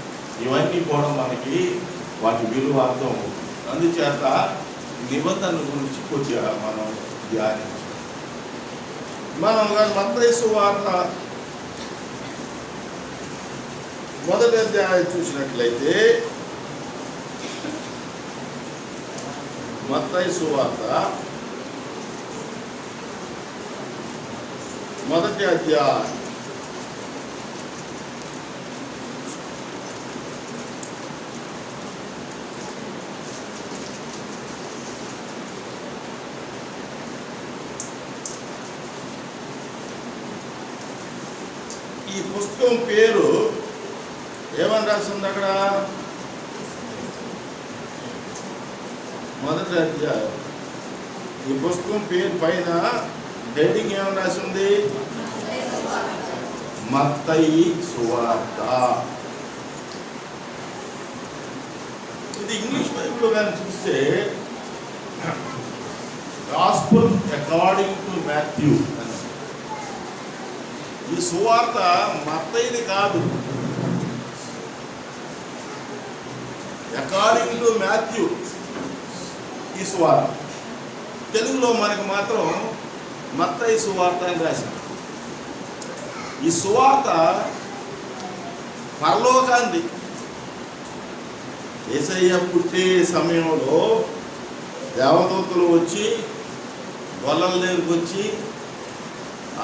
ఇవన్నీ కూడా మనకి వాటి విలువ అర్థం అవుతుంది. అందుచేత నిబంధన గురించి కొద్దిగా మనం ధ్యానించాలి. మనం మత్తయి సువార్త మొదటి అధ్యాయం చూసినట్లయితే, మత్తయి సువార్త మొదటి అధ్యాయం 38 ఈ పుస్తకం పేరు ఏమని రాసింది అక్కడ? మొదటి అధ్యాయం. ఈ పుస్తకం పేరు పైన హెడ్డింగ్ ఏమని రాసింది? మత్తయి సువార్త. ఇది ఇంగ్లీష్ బైబిల్లో కానీ చూస్తే గాస్పుల్ అకార్డింగ్ టు మాథ్యూ అని. ఈ సువార్త మత్తయిది కాదు, అకార్డింగ్ టు మాథ్యూ ఈ సువార్త. తెలుగులో మనకు మాత్రం మత్తయి సువార్త అని రాశారు. ఈ సువార్త పరలోకాంది. యేసయ్య పుట్టే సమయంలో దేవదూతలు వచ్చి గొల్లల దగ్గరికి వచ్చి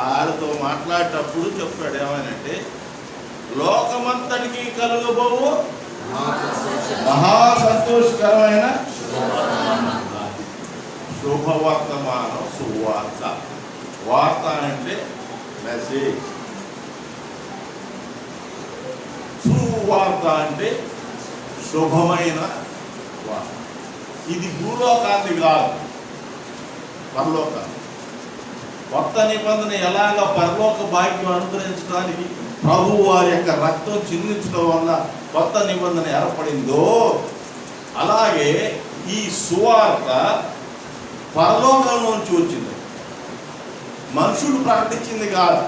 ఆడితో మాట్లాడేటప్పుడు చెప్పాడు ఏమనంటే, లోకమంతటికి కలుగబోవు మహా సంతోషకరమైన శుభవర్తమానం. సువార్త, వార్త అంటే మెసేజ్, సువార్త అంటే శుభమైన వార్త. ఇది భూలోకాన్ని కాదు, పరలోకాన్ని. కొత్త నిబంధన ఎలాగ పరలోక భాగ్యం అనుగ్రహించడానికి ప్రభు వారి యొక్క రక్తం చిందించడం వల్ల కొత్త నిబంధన ఏర్పడిందో, అలాగే ఈ సువార్త పరలోకం నుంచి వచ్చింది. మనుషులు ప్రకటించింది కాదు,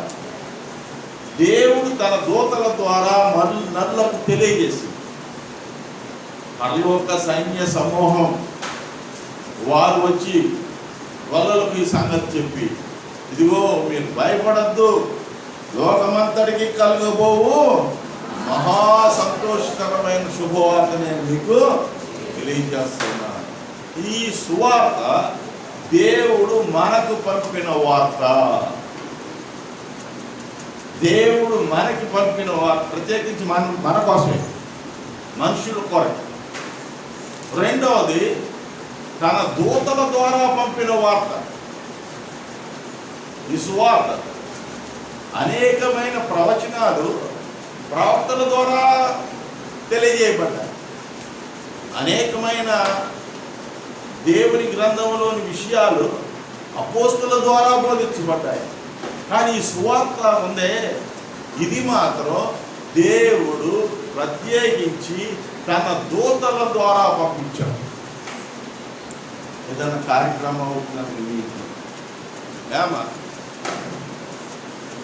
దేవుడు తన దూతల ద్వారా నరులకు తెలియజేసింది. పరలోక సైన్య సమూహం వారు వచ్చి వాళ్ళకు ఈ సంగతి చెప్పి, ఇదిగో మీరు భయపడద్దు, లోకమంతటికి కలుగబోవు మహా సంతోషకరమైన శుభవార్త నేను మీకు తెలియజేస్తున్నాను. ఈ సువార్త దేవుడు మనకు పంపిన వార్త. దేవుడు మనకి పంపిన వార్త, ప్రత్యేకించి మన కోసమే, మనుషుల కొరకు. రెండవది తన దూతల ద్వారా పంపిన వార్త. ఈ సువార్త అనేకమైన ప్రవచనాలు ప్రవక్తల ద్వారా తెలియజేయబడ్డాయి. అనేకమైన దేవుని గ్రంథంలోని విషయాలు అపోస్తలుల ద్వారా బోధించబడ్డాయి. కానీ ఈ సువార్త ఉందే, ఇది మాత్రం దేవుడు ప్రత్యేకించి తన దూతల ద్వారా పంపించాడు. ఏదైనా కార్యక్రమం అవుతున్నది ఏమా,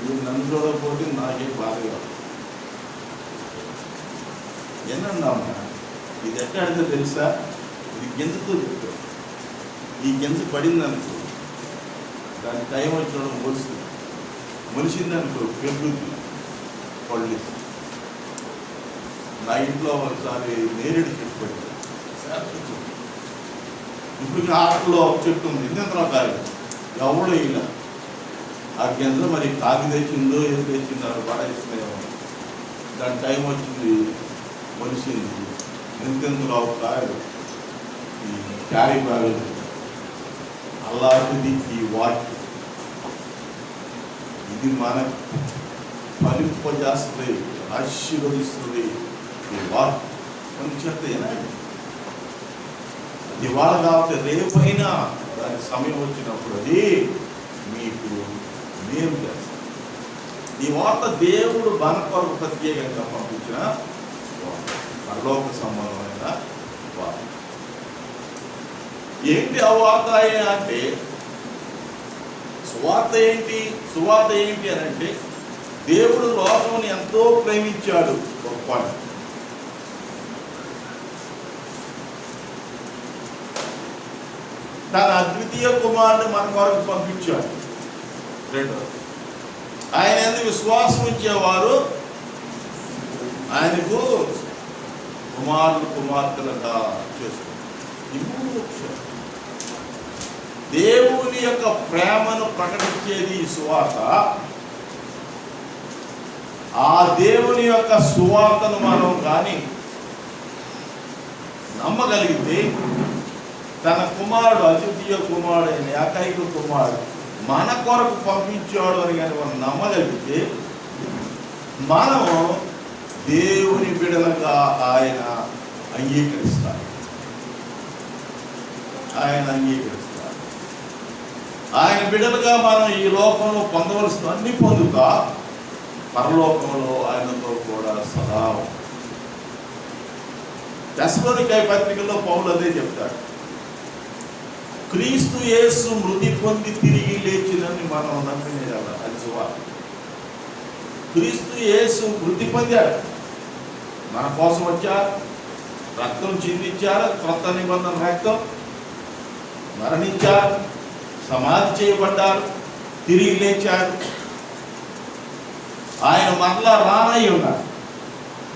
నువ్వు నన్ను చూడకపోతే నాకే బాధగా ఏనన్నామా. ఇది ఎట్లా అడితే తెలుసా? ఇది గింజతో చెప్తాడు. ఈ గింజ పడిందనుకో, దాని టైం వచ్చినప్పుడు మొలుస్తుంది. మొలిసిందనుకో పెరుగుతుంది, పళ్ళు. నా ఇంట్లో ఒకసారి నేరేడు చెట్టు పడింది. ఇప్పుడు ఆటలో ఒక చెట్టు ఉంది, ఇంత కాదు, ఎవడో ఇలా ఆ గింజ మరి కాకి తెచ్చిందో ఏం తెచ్చిందో అది పడేస్తున్నాయేమో. దాని టైం వచ్చింది, మొలిసింది. ఎంతెందులో ఒక కాయలు ఈ క్యారీ బ్యాగ్. అలాంటిది ఈ వాక్యం. ఇది మనకు ఫలింపజేస్తుంది, ఆశీర్వదిస్తుంది. ఈ వాక్యం మనకి చెప్తే ఇవాళ కాబట్టి రేపైనా దాని సమయం వచ్చినప్పుడు అది మీకు మేలు చేస్తుంది. ఈ వార్త దేవుడు మన కొరకు ప్రత్యేకంగా పంపించిన పరలోక సంబంధమైన వార్త. ఏంటి ఆ వార్త అంటే, సువార్త ఏంటి? సువార్త ఏంటి అని అంటే, దేవుడు లోకముని ఎంతో ప్రేమించాడు. గొప్ప తన అద్వితీయ కుమారుడు మన కొరకు పంపించాడు. రెండవది, ఆయన ఎందుకు విశ్వాసం ఉంచేవారు ఆయనకు కుమారులు కుమార్తెలుగా చేస్తారు. ఈ మూడు విషయాలు దేవుని యొక్క ప్రేమను ప్రకటించేది ఈ సువార్త. ఆ దేవుని యొక్క సువార్తను మనం కానీ నమ్మగలిగితే, తన కుమారుడు అద్వితీయ కుమారుడు అయిన ఏకైక కుమారుడు మన కొరకు పంపించాడు అని కానీ మనం నమ్మగలిగితే, మనము దేవుని బిడ్డలుగా ఆయన అంగీకరిస్తారు. ఆయన బిడ్డలుగా మనం ఈ లోకంలో పొందవలసిన అన్ని పొందుతా పరలోకంలో ఆయనతో కూడా సదా. తెస్సలోనికై పత్రికలో పౌలు అదే చెప్తాడు. క్రీస్తు యేసు మృతి పొంది తిరిగి లేచినని మనం నమ్మినే కదా, అది సువార్త. క్రీస్తు యేసు మృతి పొందాడు, మన కోసం వచ్చారు, రక్తం చిందించారు, క్రొత్త నిబంధన రక్తం, మరణించారు, సమాధి చేయబడ్డారు, తిరిగి లేచారు. ఆయన మరలా రానై ఉన్నారు.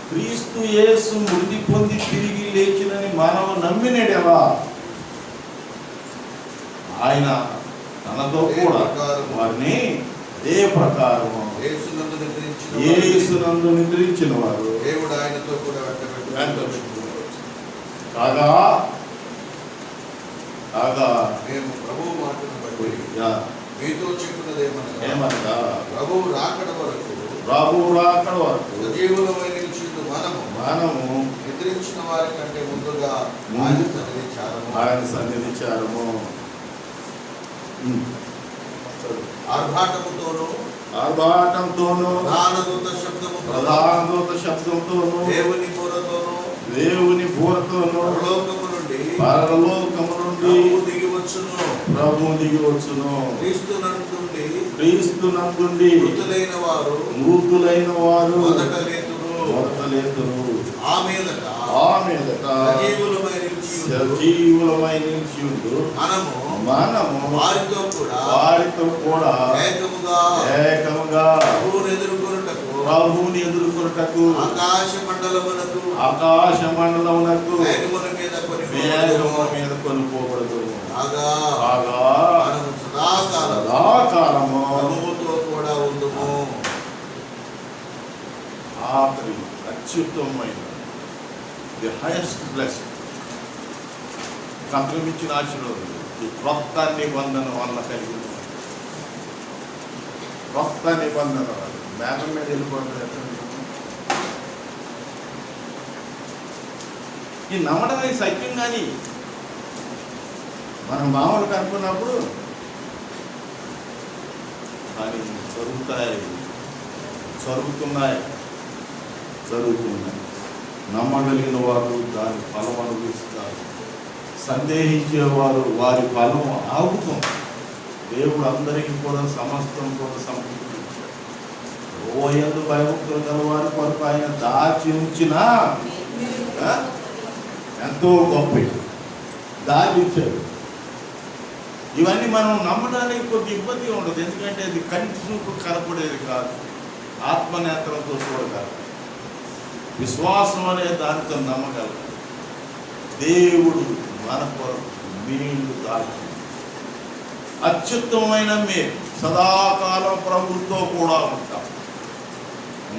క్రీస్తు యేసు మృతి పొంది తిరిగి లేచినని మనం నమ్మినడెవా ఆయన తనతో కూడా వారిని ఏ ప్రకారము యేసునందు నిద్రించిన వారు దేవుడు ఆయనతో కూడా కాగా మేము ప్రభువు మాటను బట్టి మీతో చెప్పున్నదేమనగా ప్రభువు రాకడ వరకు సజీవులమై నిలిచిండు మనము నిద్రించిన వారి కంటే ముందుగా ఆయన సన్నిధి చేరము. ఆర్భాటంతోను ప్రధాన దూత శబ్దముతోను దేవుని బూరతోను పరలోకము నుండి ప్రభువు దిగి వచ్చును. క్రీస్తు నందుండి మృతులైన వారు మొదట లేతురు. ఆ మీదట సజీవులమై నిలిచి ఉండు మనము వారితో కూడా ఏకముగా ప్రభువుని ఎదుర్కొనుటకు ఆకాశ మండలమునకు మేఘముల మీద కొనుక్కోబడదు. సదాకాలము ప్రభువుతో కూడా ఉందుము. ఆఖరి అత్యుత్తమైన ది హైయెస్ట్ బ్లెస్సింగ్, సంక్రమించిన ఆశీర్వాదం ఈ క్రొత్త నిబంధన వల్ల కలిగింది. క్రొత్త నిబంధన వల్ల మేఘం మీద వెళ్ళిపోతుంది. ఈ నమ్మడానికి సత్యం. కానీ మనం మామూలుగా అనుకున్నప్పుడు కానీ జరుగుతున్నాయి. నమ్మగలిగిన వారు దాని ఫలం అనుభవిస్తారు. సందేహించేవారు వారి ఫలం ఆగుతుంది. దేవుడు అందరికీ కూడా సమస్తం కూడా సమకూర్చాడు. ఓయందు భయభక్తులు గల వారి కొరకు ఆయన దాచి ఉంచిన ఎంతో గొప్ప దాచించాడు. ఇవన్నీ మనం నమ్మడానికి కొద్ది ఇబ్బంది ఉండదు. ఎందుకంటే అది కంటి చూపు కనపడేది కాదు, ఆత్మనేత్రంతో చూడగలరు. విశ్వాసం అనే దానితో నమ్మగలరు. దేవుడు మన కొరకు మేలు దాచి అత్యుత్తమైన మేలు సదాకాలం ప్రభుత్వంతో కూడా ఉంటాం.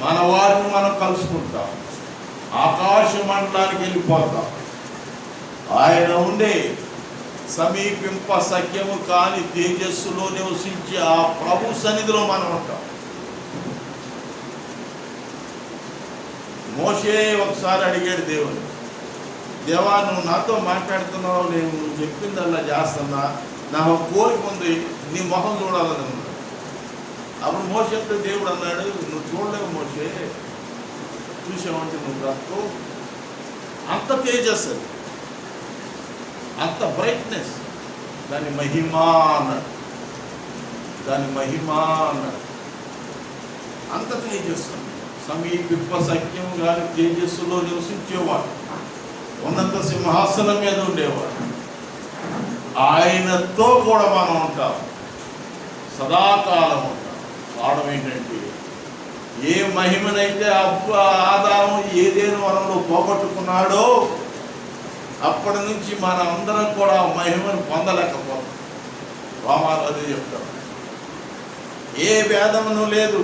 మన వారిని మనం కలుసుకుంటాం. ఆకాశ మండలానికి వెళ్ళిపోతాం. ఆయన ఉండే సమీపింప సఖ్యము కాని తేజస్సులో నివసించి ఆ ప్రభు సన్నిధిలో మనం ఉంటాం. మోషే ఒకసారి అడిగాడు దేవుని, దేవా నువ్వు నాతో మాట్లాడుతున్నావు, నేను నువ్వు చెప్పిందల్లా చేస్తున్నా, నా కోరిక ఉంది, నీ మొహం చూడాలని అన్నాడు. అప్పుడు మోషేతో దేవుడు అన్నాడు, నువ్వు చూడలేవు మోషే, చూసావంటే నువ్వు బ్రతుకు. అంత తేజస్సు, అంత బ్రైట్నెస్, దాని మహిమా అన్నాడు. అంత తేజస్సు, సమీపింప సఖ్యం కానీ తేజస్సులో నివసించేవాడు, ఉన్నత సింహాసనం మీద ఉండేవాడు. ఆయనతో కూడా మనం ఉంటాం, సదాకాలం ఉంటాం. కారణం ఏంటంటే ఏ మహిమనైతే ఆదాము ఏదేను వనంలో పోగొట్టుకున్నాడో అప్పటి నుంచి మన అందరం కూడా మహిమను పొందలేకపోతాం. రోమాలు అదే చెప్తాం. ఏ భేదమును లేదు,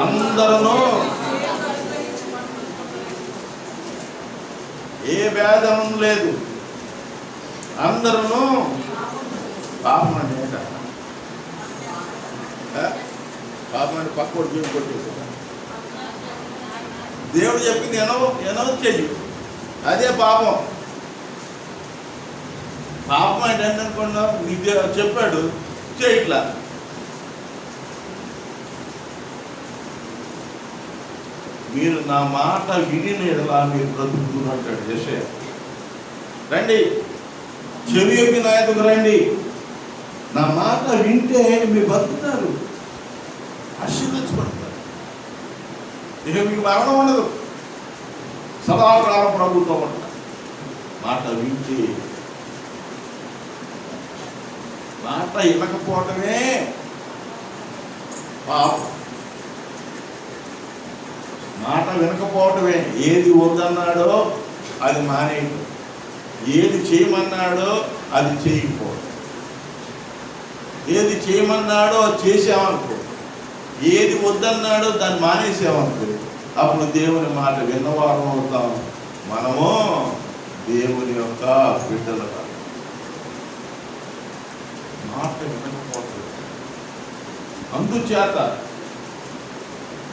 అందరూ ఏ భేదం లేదు, అందరూ పాపం అంటే పక్కోడు జీవి కొట్టేసాడు. దేవుడు చెప్పింది ఎనో చెయ్యి. అదే పాపం. పాపం అంటే ఏంటనుకున్నావు? నీకు చెప్పాడు చేయట్లా. మీరు నా మాట విని ఎడలా మీరు బ్రతుకుతున్నారు అంటాడు యెషయా. రండి, చెవి యొక్కి నా ఎదుగు రండి, నా మాట వింటే మీరు బతుకుతారు, ఆశీర్వదించబడతారు, ఇక మీకు మరణం ఉండదు, సదాకాలం ప్రభుత్వం ఉంటారు. మాట వింటే, మాట వినకపోవటమే పాపం. మాట వినకపోవటమే. ఏది వద్దన్నాడో అది మానేయడం, ఏది చేయమన్నాడో అది చేయకపోవడం, ఏది చేయమన్నాడో అది చేసామనుకో, ఏది వద్దన్నాడో దాన్ని మానేసామనుకో, అప్పుడు దేవుని మాట విన్నవారం అవుతాం. మనము దేవుని యొక్క బిడ్డలుగా. మాట వినకపోవడం. అందుచేత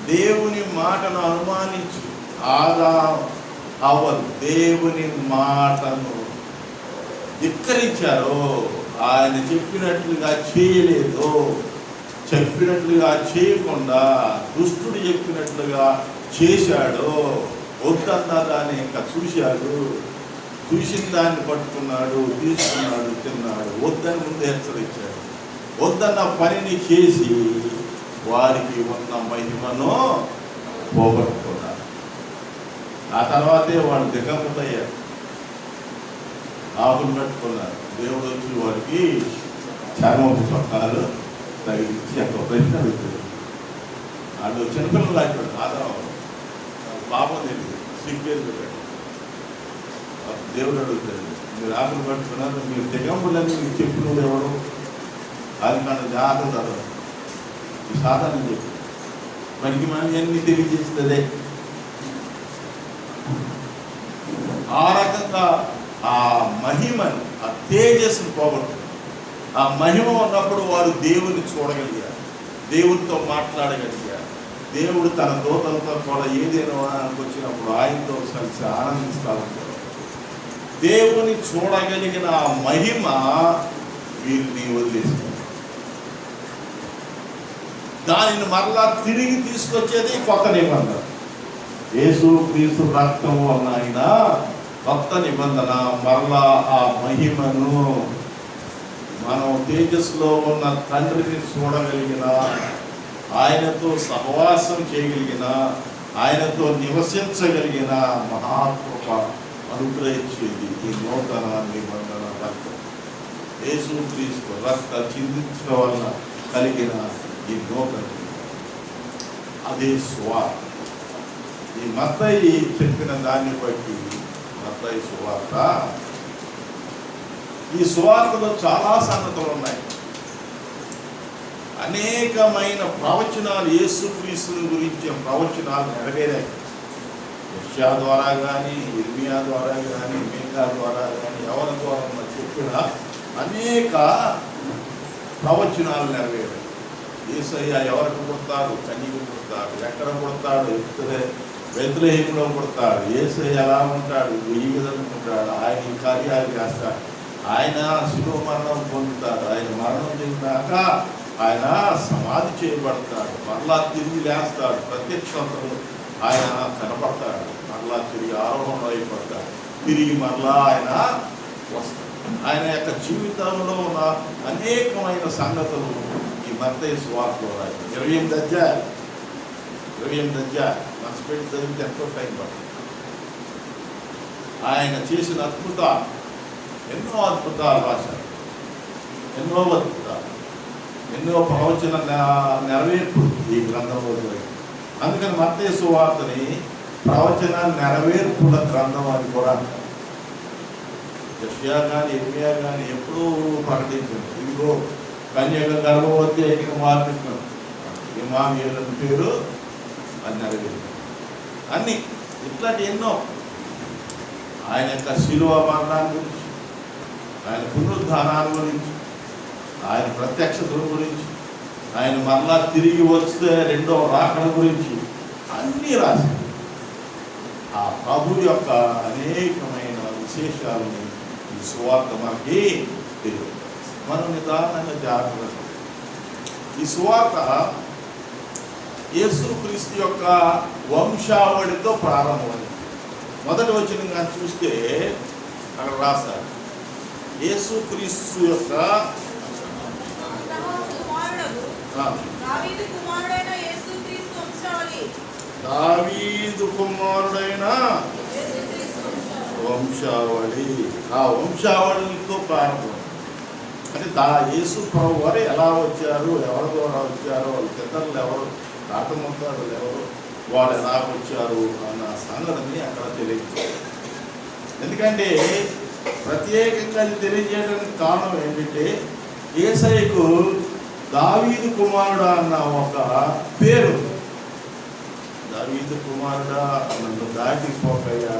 దేవుని మాటను అనుమానించి అవ్వదు. దేవుని మాటను ధిక్కరించారో, ఆయన చెప్పినట్లుగా చేయలేదు, చెప్పినట్లుగా చేయకుండా దుష్టుడు చెప్పినట్లుగా చేశాడు. వద్దన్న దాన్ని ఇంకా చూశాడు, చూసిన దాన్ని పట్టుకున్నాడు, తీసుకున్నాడు, తిన్నాడు. వద్దని ముందు హెచ్చరించాడు. వద్దన్న పనిని చేసి వారికి ఉన్న మహిమను పోగొట్టుకున్నారు. ఆ తర్వాతే వాడు దిగముదయ్యారు, ఆకులు పెట్టుకున్నారు. దేవుడు వచ్చి వారికి చర్మపు చొక్కాలు తగిలించి అక్కడ ప్రశ్న అడుగుతుంది. వాళ్ళు చిన్నపిల్లలు అయిపోయాడు. ఆధారం పాపం తెలియదు, సిగ్గేది పెట్టాడు. దేవుడు అడుగుతాడు, మీరు ఆకులు పట్టుకున్నారు, మీరు దిగంబులని మీకు చెప్పినోడు ఎవడు? అది నన్ను జాగ్రత్త ఈ సాధారణ చెప్పి మనకి మనం ఎన్ని తెలియజేస్తుందే. ఆ రకంగా ఆ మహిమను, ఆ తేజస్సును పోగొట్టు. ఆ మహిమ ఉన్నప్పుడు వారు దేవుని చూడగలిగారు, దేవునితో మాట్లాడగలిగారు. దేవుడు తన దూతలతో కూడా ఏదైనా వచ్చినప్పుడు ఆయనతో కలిసి ఆనందిస్తూ ఉంటారు. దేవుని చూడగలిగిన ఆ మహిమ వీరిని వదిలేసింది. దానిని మరలా తిరిగి తీసుకొచ్చేది కొత్త నిబంధన. యేసు క్రీస్తు రక్తం వలన ఆయన కొత్త నిబంధన. మరలా ఆ మహిమను మనం తేజస్సులో ఉన్న తండ్రిని చూడగలిగిన, ఆయనతో సహవాసం చేయగలిగిన, ఆయనతో నివసించగలిగిన మహాకృప అనుగ్రహించేది ఈ నూతన నిబంధన రక్తం. యేసు క్రీస్తు రక్త చిందించడం వలన కలిగిన ఈ నూతన, అదే సువార్త. ఈ మత్తయి చెప్పిన దాన్ని బట్టి, మత్తయి సువార్త, ఈ సువార్తలో చాలా సంగతులు ఉన్నాయి. అనేకమైన ప్రవచనాలు, యేసుక్రీస్తుని గురించి ప్రవచనాలు నెరవేరాయి. యెషయా ద్వారా కానీ, ఇర్మియా ద్వారా కానీ, మీకా ద్వారా కానీ, ఎవరి ద్వారా చెప్పిన అనేక ప్రవచనాలు నెరవేరాయి. యేసయ్య ఎవరికి పుడతాడు? కన్యకు పుడతాడు. ఎక్కడ పుడతాడు? బెత్లెహేములో పుడతాడు. యేసయ్య ఎలా ఉంటాడు? ఈ విధంగా ఉంటాడు. ఆయన ఈ కార్యాలు చేస్తాడు. ఆయన శిలువ మరణం పొందుతాడు. ఆయన మరణం చెందాక ఆయన సమాధి చేయబడతాడు. మరలా తిరిగి లేస్తాడు. ప్రత్యక్షతలు ఆయన కనపడతాడు. మరలా తిరిగి ఆరోహణ అయిపోతాడు. తిరిగి మరలా ఆయన వస్తాడు. ఆయన యొక్క జీవితంలో ఉన్న అనేకమైన సంగతులు ఈ మత్తయి సువార్తలో రాయి. 28 అధ్యాయాలు మనసు పెట్టి చదివితే ఎంతో టైం పడుతుంది. ఆయన చేసిన అద్భుతాలు, ఎన్నో అద్భుతాలు రాశారు. ఎన్నో అద్భుతాలు, ఎన్నో ప్రవచన నెరవేర్పు ఈ గ్రంథంలో జరిగింది. అందుకని మత్తయి సువార్తని ప్రవచన నెరవేర్పుల గ్రంథం అని కూడా యెషయా కానీ, ఇర్మియా కానీ ఎప్పుడూ ప్రకటించింది. ఇదిగో కన్యక గర్భవతి అయిన మార్పుతున్నాం, ఇమానుయేలు పేరు అది నెరవేరు. అన్నీ ఇట్లాంటి ఎన్నో. ఆయన యొక్క శిలువ మరణాన్ని గురించి, ఆయన పునరుద్ధానాన్ని గురించి, ఆయన ప్రత్యక్షతల గురించి, ఆయన మరలా తిరిగి వస్తే రెండో రాకడ గురించి అన్నీ రాశారు. ఆ ప్రభు యొక్క అనేకమైన విశేషాలను ఈ సువార్త మనకి తెలియదు. మనం నిదానంగా జాగ్రత్త. ఈ సువార్త యేసుక్రీస్తు యొక్క వంశావళితో ప్రారంభమైంది. మొదటి వచనం కానీ చూస్తే అక్కడ రాస్తారు, యేసుక్రీస్తు యొక్క దావీదు కుమారుడైన వంశావళి. ఆ వంశావళితో ప్రారంభం. అంటే యేసు ప్రభు వారు ఎలా వచ్చారు, ఎవరి ద్వారా వచ్చారు, వాళ్ళ పితరులు ఎవరు, తాతముత్తారులు ఎవరు, వాళ్ళు ఎలా వచ్చారు అన్న సంగతిని అక్కడ తెలియజేయారు. ఎందుకంటే ప్రత్యేకంగా అది తెలియజేయడానికి కారణం ఏంటంటే యేసయ్యకు దావీదు కుమారుడు అన్న ఒక పేరు. దావీదు కుమారుడా నన్ను దాటిపోకయ్యా,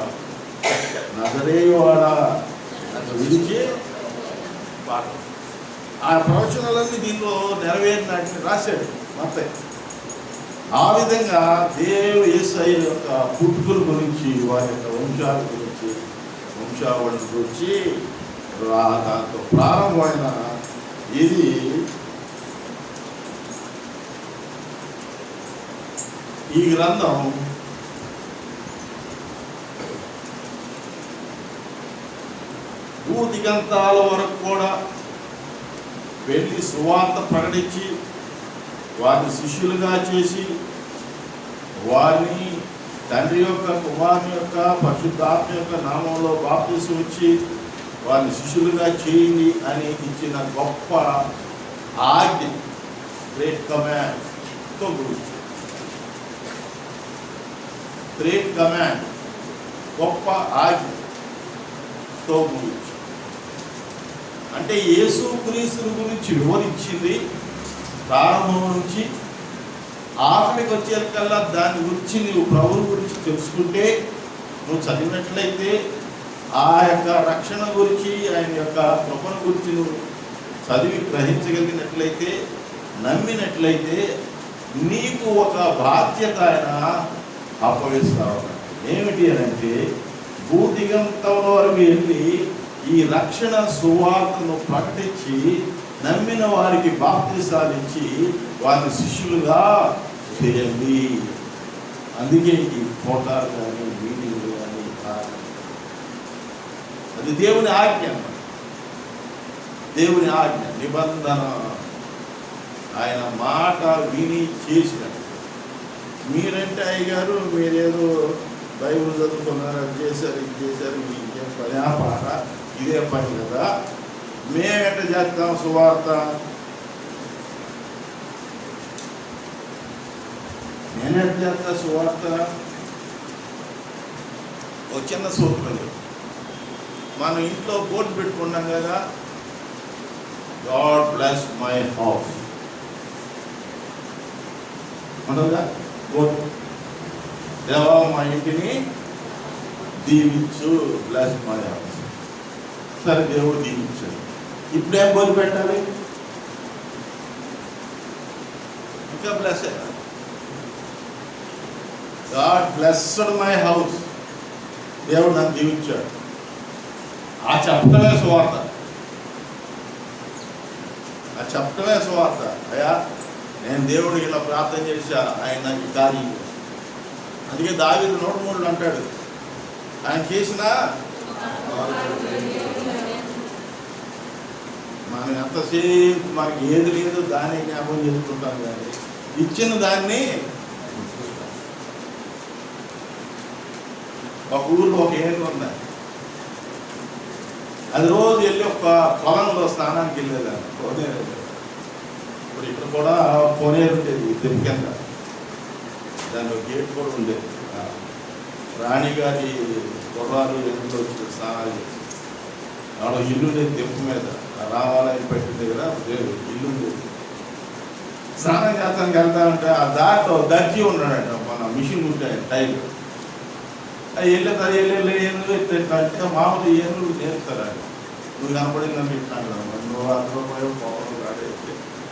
నజరేయువాడా నన్ను విడిచి పాట. ఆ ప్రవచనాలన్నీ దీనిలో నెరవేరినట్టు రాశాడు మత్తయి. ఆ విధంగా యేసయ్య యొక్క పుట్టుకల గురించి, వారి యొక్క వంశాల గురించి, వంశావళి గురించి దాంతో ప్రారంభమైన ఇది ఈ గ్రంథం భూదిగంతాల వరకు కూడా వెళ్ళి సువార్త ప్రకటించి వారిని శిష్యులుగా చేసి వారిని తండ్రి యొక్క, కుమారుని యొక్క, పరిశుద్ధాత్మ యొక్క నామంలో బాప్తిసం ఇచ్చి వారిని శిష్యులుగా చేయండి అని ఇచ్చిన గొప్ప ఆజ్ఞ, గ్రేట్ కమాండ్తో గురించి. గ్రేట్ కమాండ్, గొప్ప ఆజ్ఞతో గురించి. అంటే యేసుక్రీస్తు గురించి వివరించింది ప్రారంభం నుంచి ఆఖరికి వచ్చేకల్లా. దాని గురించి నువ్వు ప్రభువు గురించి తెలుసుకుంటే, నువ్వు చదివినట్లయితే, ఆ యొక్క రక్షణ గురించి, ఆయన యొక్క కృపను గురించి నువ్వు చదివి గ్రహించగలిగినట్లయితే, నమ్మినట్లయితే, నీకు ఒక బాధ్యత ఆయన అప్పగిస్తావు. ఏమిటి అని అంటే, భూదిగంతంలో వరకు వెళ్ళి ఈ రక్షణ సువార్తను ప్రకటించి నమ్మిన వారికి బాప్తిసాలు ఇచ్చి వారిని శిష్యులుగా చేయండి. అందుకే ఈ ఫోటాలు కానీ, మీటింగ్లు కానీ, అది దేవుని ఆజ్ఞ. దేవుని ఆజ్ఞ, నిబంధన. ఆయన మాట విని చేసినట్టు. మీరంటే అయ్యగారు మీరేదో బైబిల్ చదువుకున్నారు, అది చేశారు, ఇది చేశారు, మీకేం పని, ఆ పాట ఇదే పని కదా. మేమెట చేస్తాం సువార్త? నేనెట చేస్తా సువార్త? ఒక చిన్న సూత్రం. మనం ఇంట్లో బోర్డు పెట్టుకున్నాం కదా, గాడ్ బ్లెస్ మై హౌస్ మనగా బోర్డు. దేవా మా ఇంటిని దీవించు, బ్లెస్ మై హౌస్. సరే, దేవుడు దీవించాడు. ఇప్పుడేం బోర్డు పెట్టాలి? ఇంకా బ్లెస్ అయ్యా, గాడ్ బ్లెస్డ్ మై హౌస్, దేవుడు నన్ను దీవించాడు. ఆ చెప్పటమే సువార్త. ఆ చెప్పటమే సువార్త. అయ్యా నేను దేవుడు ఇలా ప్రార్థన చేశా, ఆయన నాకు కార్యం. అందుకే దావీదు 103 అంటాడు, ఆయన చేసిన మనం ఎంతసేపు మనకి ఏది లేదు దాన్ని జ్ఞాపకం చేసుకుంటాం, కానీ ఇచ్చిన దాన్ని. ఒక ఊళ్ళో ఒక ఏనుగు ఉంది. అది రోజు వెళ్ళి ఒక పొలంలో స్నానానికి వెళ్ళేదాన్ని, కోనేరు. ఇప్పుడు ఇక్కడ కూడా కోనేరు ఉండేది కింద, దాని గేట్ కూడా ఉండేది. రాణిగారి గుర్రాలు ఎందుకు వచ్చి స్నానాలు చేసి ఆడ ఇల్లు ఉండేది తెప్పు మీద, రామాలయం పెట్టిన దగ్గర ఇల్లు ఉండేది. స్నానం చేస్తానికి వెళ్తా ఉంటే ఆ దాంట్లో దర్జీ ఉన్నాడంట, మన మిషన్ ఉంటాయి టైర్. అంటే మామూలు ఏనుగు నేర్పుతారండి. నువ్వు కనపడిందని ఇట్లాంటి కదా, నువ్వు అందులో పోయి పోవడం కాడే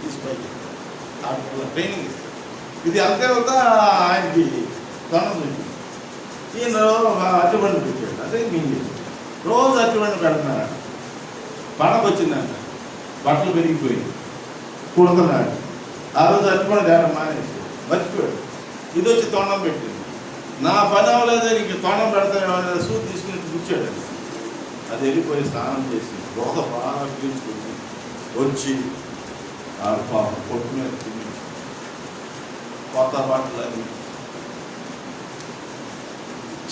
తీసిపోయి ట్రైనింగ్ ఇస్తాడు. ఇది అంతే అవుతా ఆయనకి తనం చూసి ఈయన అటువంటి పెట్టాడు. అదే మింగి రోజు అటువంటి పెడుతున్నాడు. పండగ వచ్చిందంట, బట్టలు పెరిగిపోయింది, కుడుతున్నాడు. ఆ రోజు అటువంటి తేడం మానేసి మర్చిపోయాడు. ఇది వచ్చి తొండం పెట్టింది. నా పని అవ్వలేదు, నీకు తొండం పెడతాను సూట్ తీసుకుని కూర్చాడు. అది వెళ్ళిపోయి స్నానం చేసి రోత బాగా పీల్చుకుంది. వచ్చి ఆ పొట్టు మీద తిని కొత్త బట్టలు అని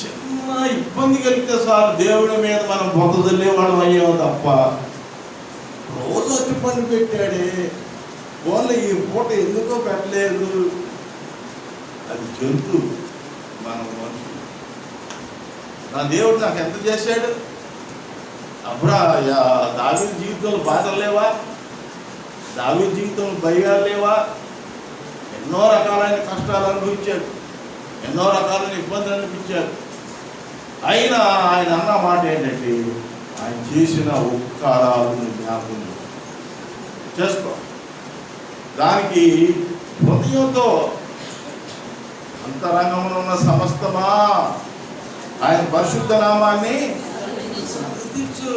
చిన్న ఇబ్బంది కలిగితే సార్ దేవుడి మీద మనం బొత్తదల్లేవాళ్ళం అయ్యాము తప్ప, రోజు అట్టి పని పెట్టాడే పోన్లే ఈ పూట ఎందుకో పెట్టలేదు. అది జంతువు, మనం మనుషులు. నా దేవుడు నాకు ఎంత చేశాడు. అప్పుడు దావీదు జీవితంలో బాధలు లేవా? దావీదు జీవితంలో భయాలు లేవా? ఎన్నో రకాలైన కష్టాలు అనుభవించాడు, ఎన్నో రకాలైన ఇబ్బందులు అనిపించాడు. అయినా ఆయన అన్న మాట ఏంటంటే, ఆయన చేసిన ఉపకారాలను జ్ఞాపకం చేసుకో. దానికి హృదయంతో అంతరంగంలో ఉన్న సమస్తమా ఆయన పరిశుద్ధ నామాన్ని స్తుతించు.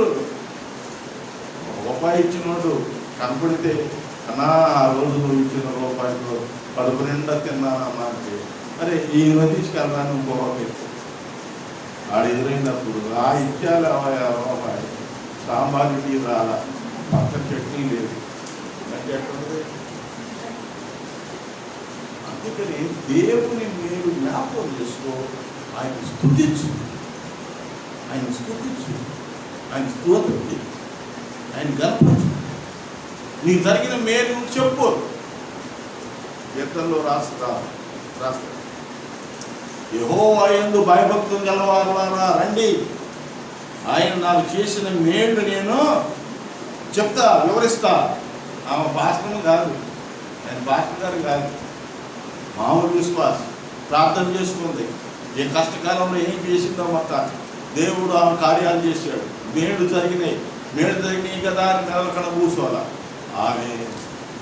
రూపాయి ఇచ్చినోడు కనపడితే, అన్నా ఆ రోజు నువ్వు ఇచ్చిన రూపాయలు కడుపు నిండా తిన్నానమ్మా అంటే, అరే ఈయన తీసుకెళ్ళాను ఇంకో రూపాయి ఆడ ఎదురైనప్పుడు ఆ ఇచ్చాలి రూపాయి సాంబార్ టీ రాలా, పక్క చట్నీ లేదు అంటే ఎట్లుంది. అందుకని దేవుని మీరు జ్ఞాపకం చేసుకో, ఆయన స్తుతించు, ఆయన స్తుతించు, ఆయన స్తోత్రం చేయి, ఆయన గర్పచ్చు. నీకు జరిగిన మేలు చెప్పు. కీర్తనలో రాస్తాడు, యెహోవా యందు భయభక్తులు గలవారులారా రండి, ఆయన నాకు చేసిన మేలు నేను చెప్తా, వివరిస్తా. ఆమె భాషణం కాదు, ఆయన భాషణ గారు కాదు, మామూలు విశ్వాసం. ప్రార్థన చేసుకుంది, ఏ కష్టకాలంలో ఏం చేసిందో మొత్తం దేవుడు ఆమె కార్యాలు చేశాడు. మేలు జరిగినాయి కదా అని నెలకడ కూర్చోవాలా. ఆమె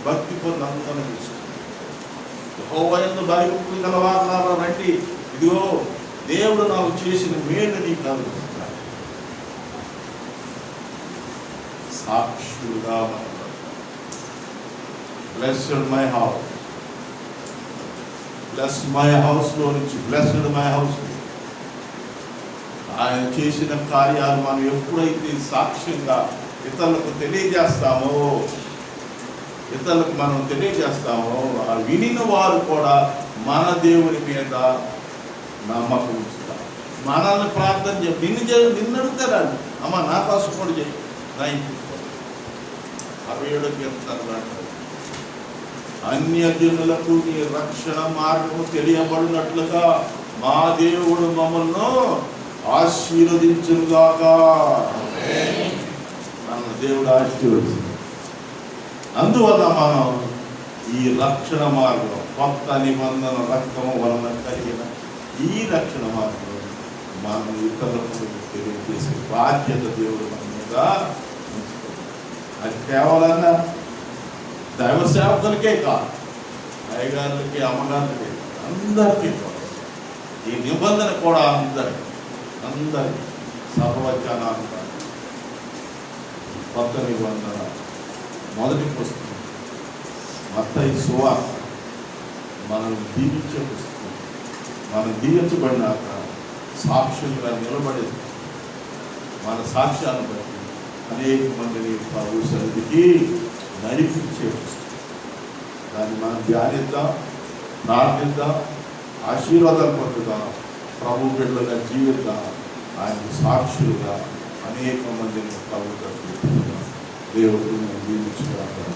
భక్తి పొంది అందుకని చూసుకుంది. యెహోవా యందు భయభక్తులు గలవారులారా రండి, ఇదిగో దేవుడు నాకు చేసిన మేలు నీకు కలుగుతున్నాడు. సాక్షులుగా blessed my house, bless my హౌస్లో నుంచి బ్లెస్డ్ మై హౌస్. ఆయన చేసిన కార్యాలు మనం ఎప్పుడైతే సాక్ష్యంగా ఇతరులకు తెలియజేస్తామో, ఆ వినిన వారు కూడా మన దేవుని మీద నమ్మకం ఉంచుతారు. మనల్ని ప్రార్థన చేయ నిన్ను అడుగుతారండి, అమ్మ నా కోసం కూడా చేయి, నా ఇంటికి 67 కీర్తన అన్యజనులకు నీ రక్షణ మార్గము తెలియబడినట్లుగా మా దేవుడు మమ్మల్ని ఆశీర్వదించుగాక. మన దేవుడు ఆశీర్వదించు. అందువల్ల మనం ఈ రక్షణ మార్గం, కొత్త నిబంధన రక్తము వలన కలిగిన ఈ రక్షణ మార్గం మనం ఇతరులకు తెలియజేసే బాధ్యత దేవుడు మన మీద. అది కేవలం దైవ సేవకులకే కాదు, అయ్యగారులకి, అమ్మగారులకి, అందరికీ కూడా ఈ నిబంధన కూడా అందరికీ సర్వజనాలు. కొత్త నిబంధన మొదటి పుస్తకం మత్తయి సువార్త మనం దీవించే పుస్తకం. మనం దీవించబడినాక సాక్షులుగా నిలబడి మన సాక్ష్యాలను బట్టి అనేక మందిని ప్రభు సన్నిధికి నడిపించే పుస్తకం. దాన్ని మనం ధ్యానిద్దాం, ప్రార్థిద్దాం, ఆశీర్వాదాలు పొందుదాం, ప్రభు బిడ్డలుగా జీవిద్దాం, ఆయన సాక్షులుగా అనేక మందిని ప్రభుత్వం దేవుడు దీవించుకుంటాం.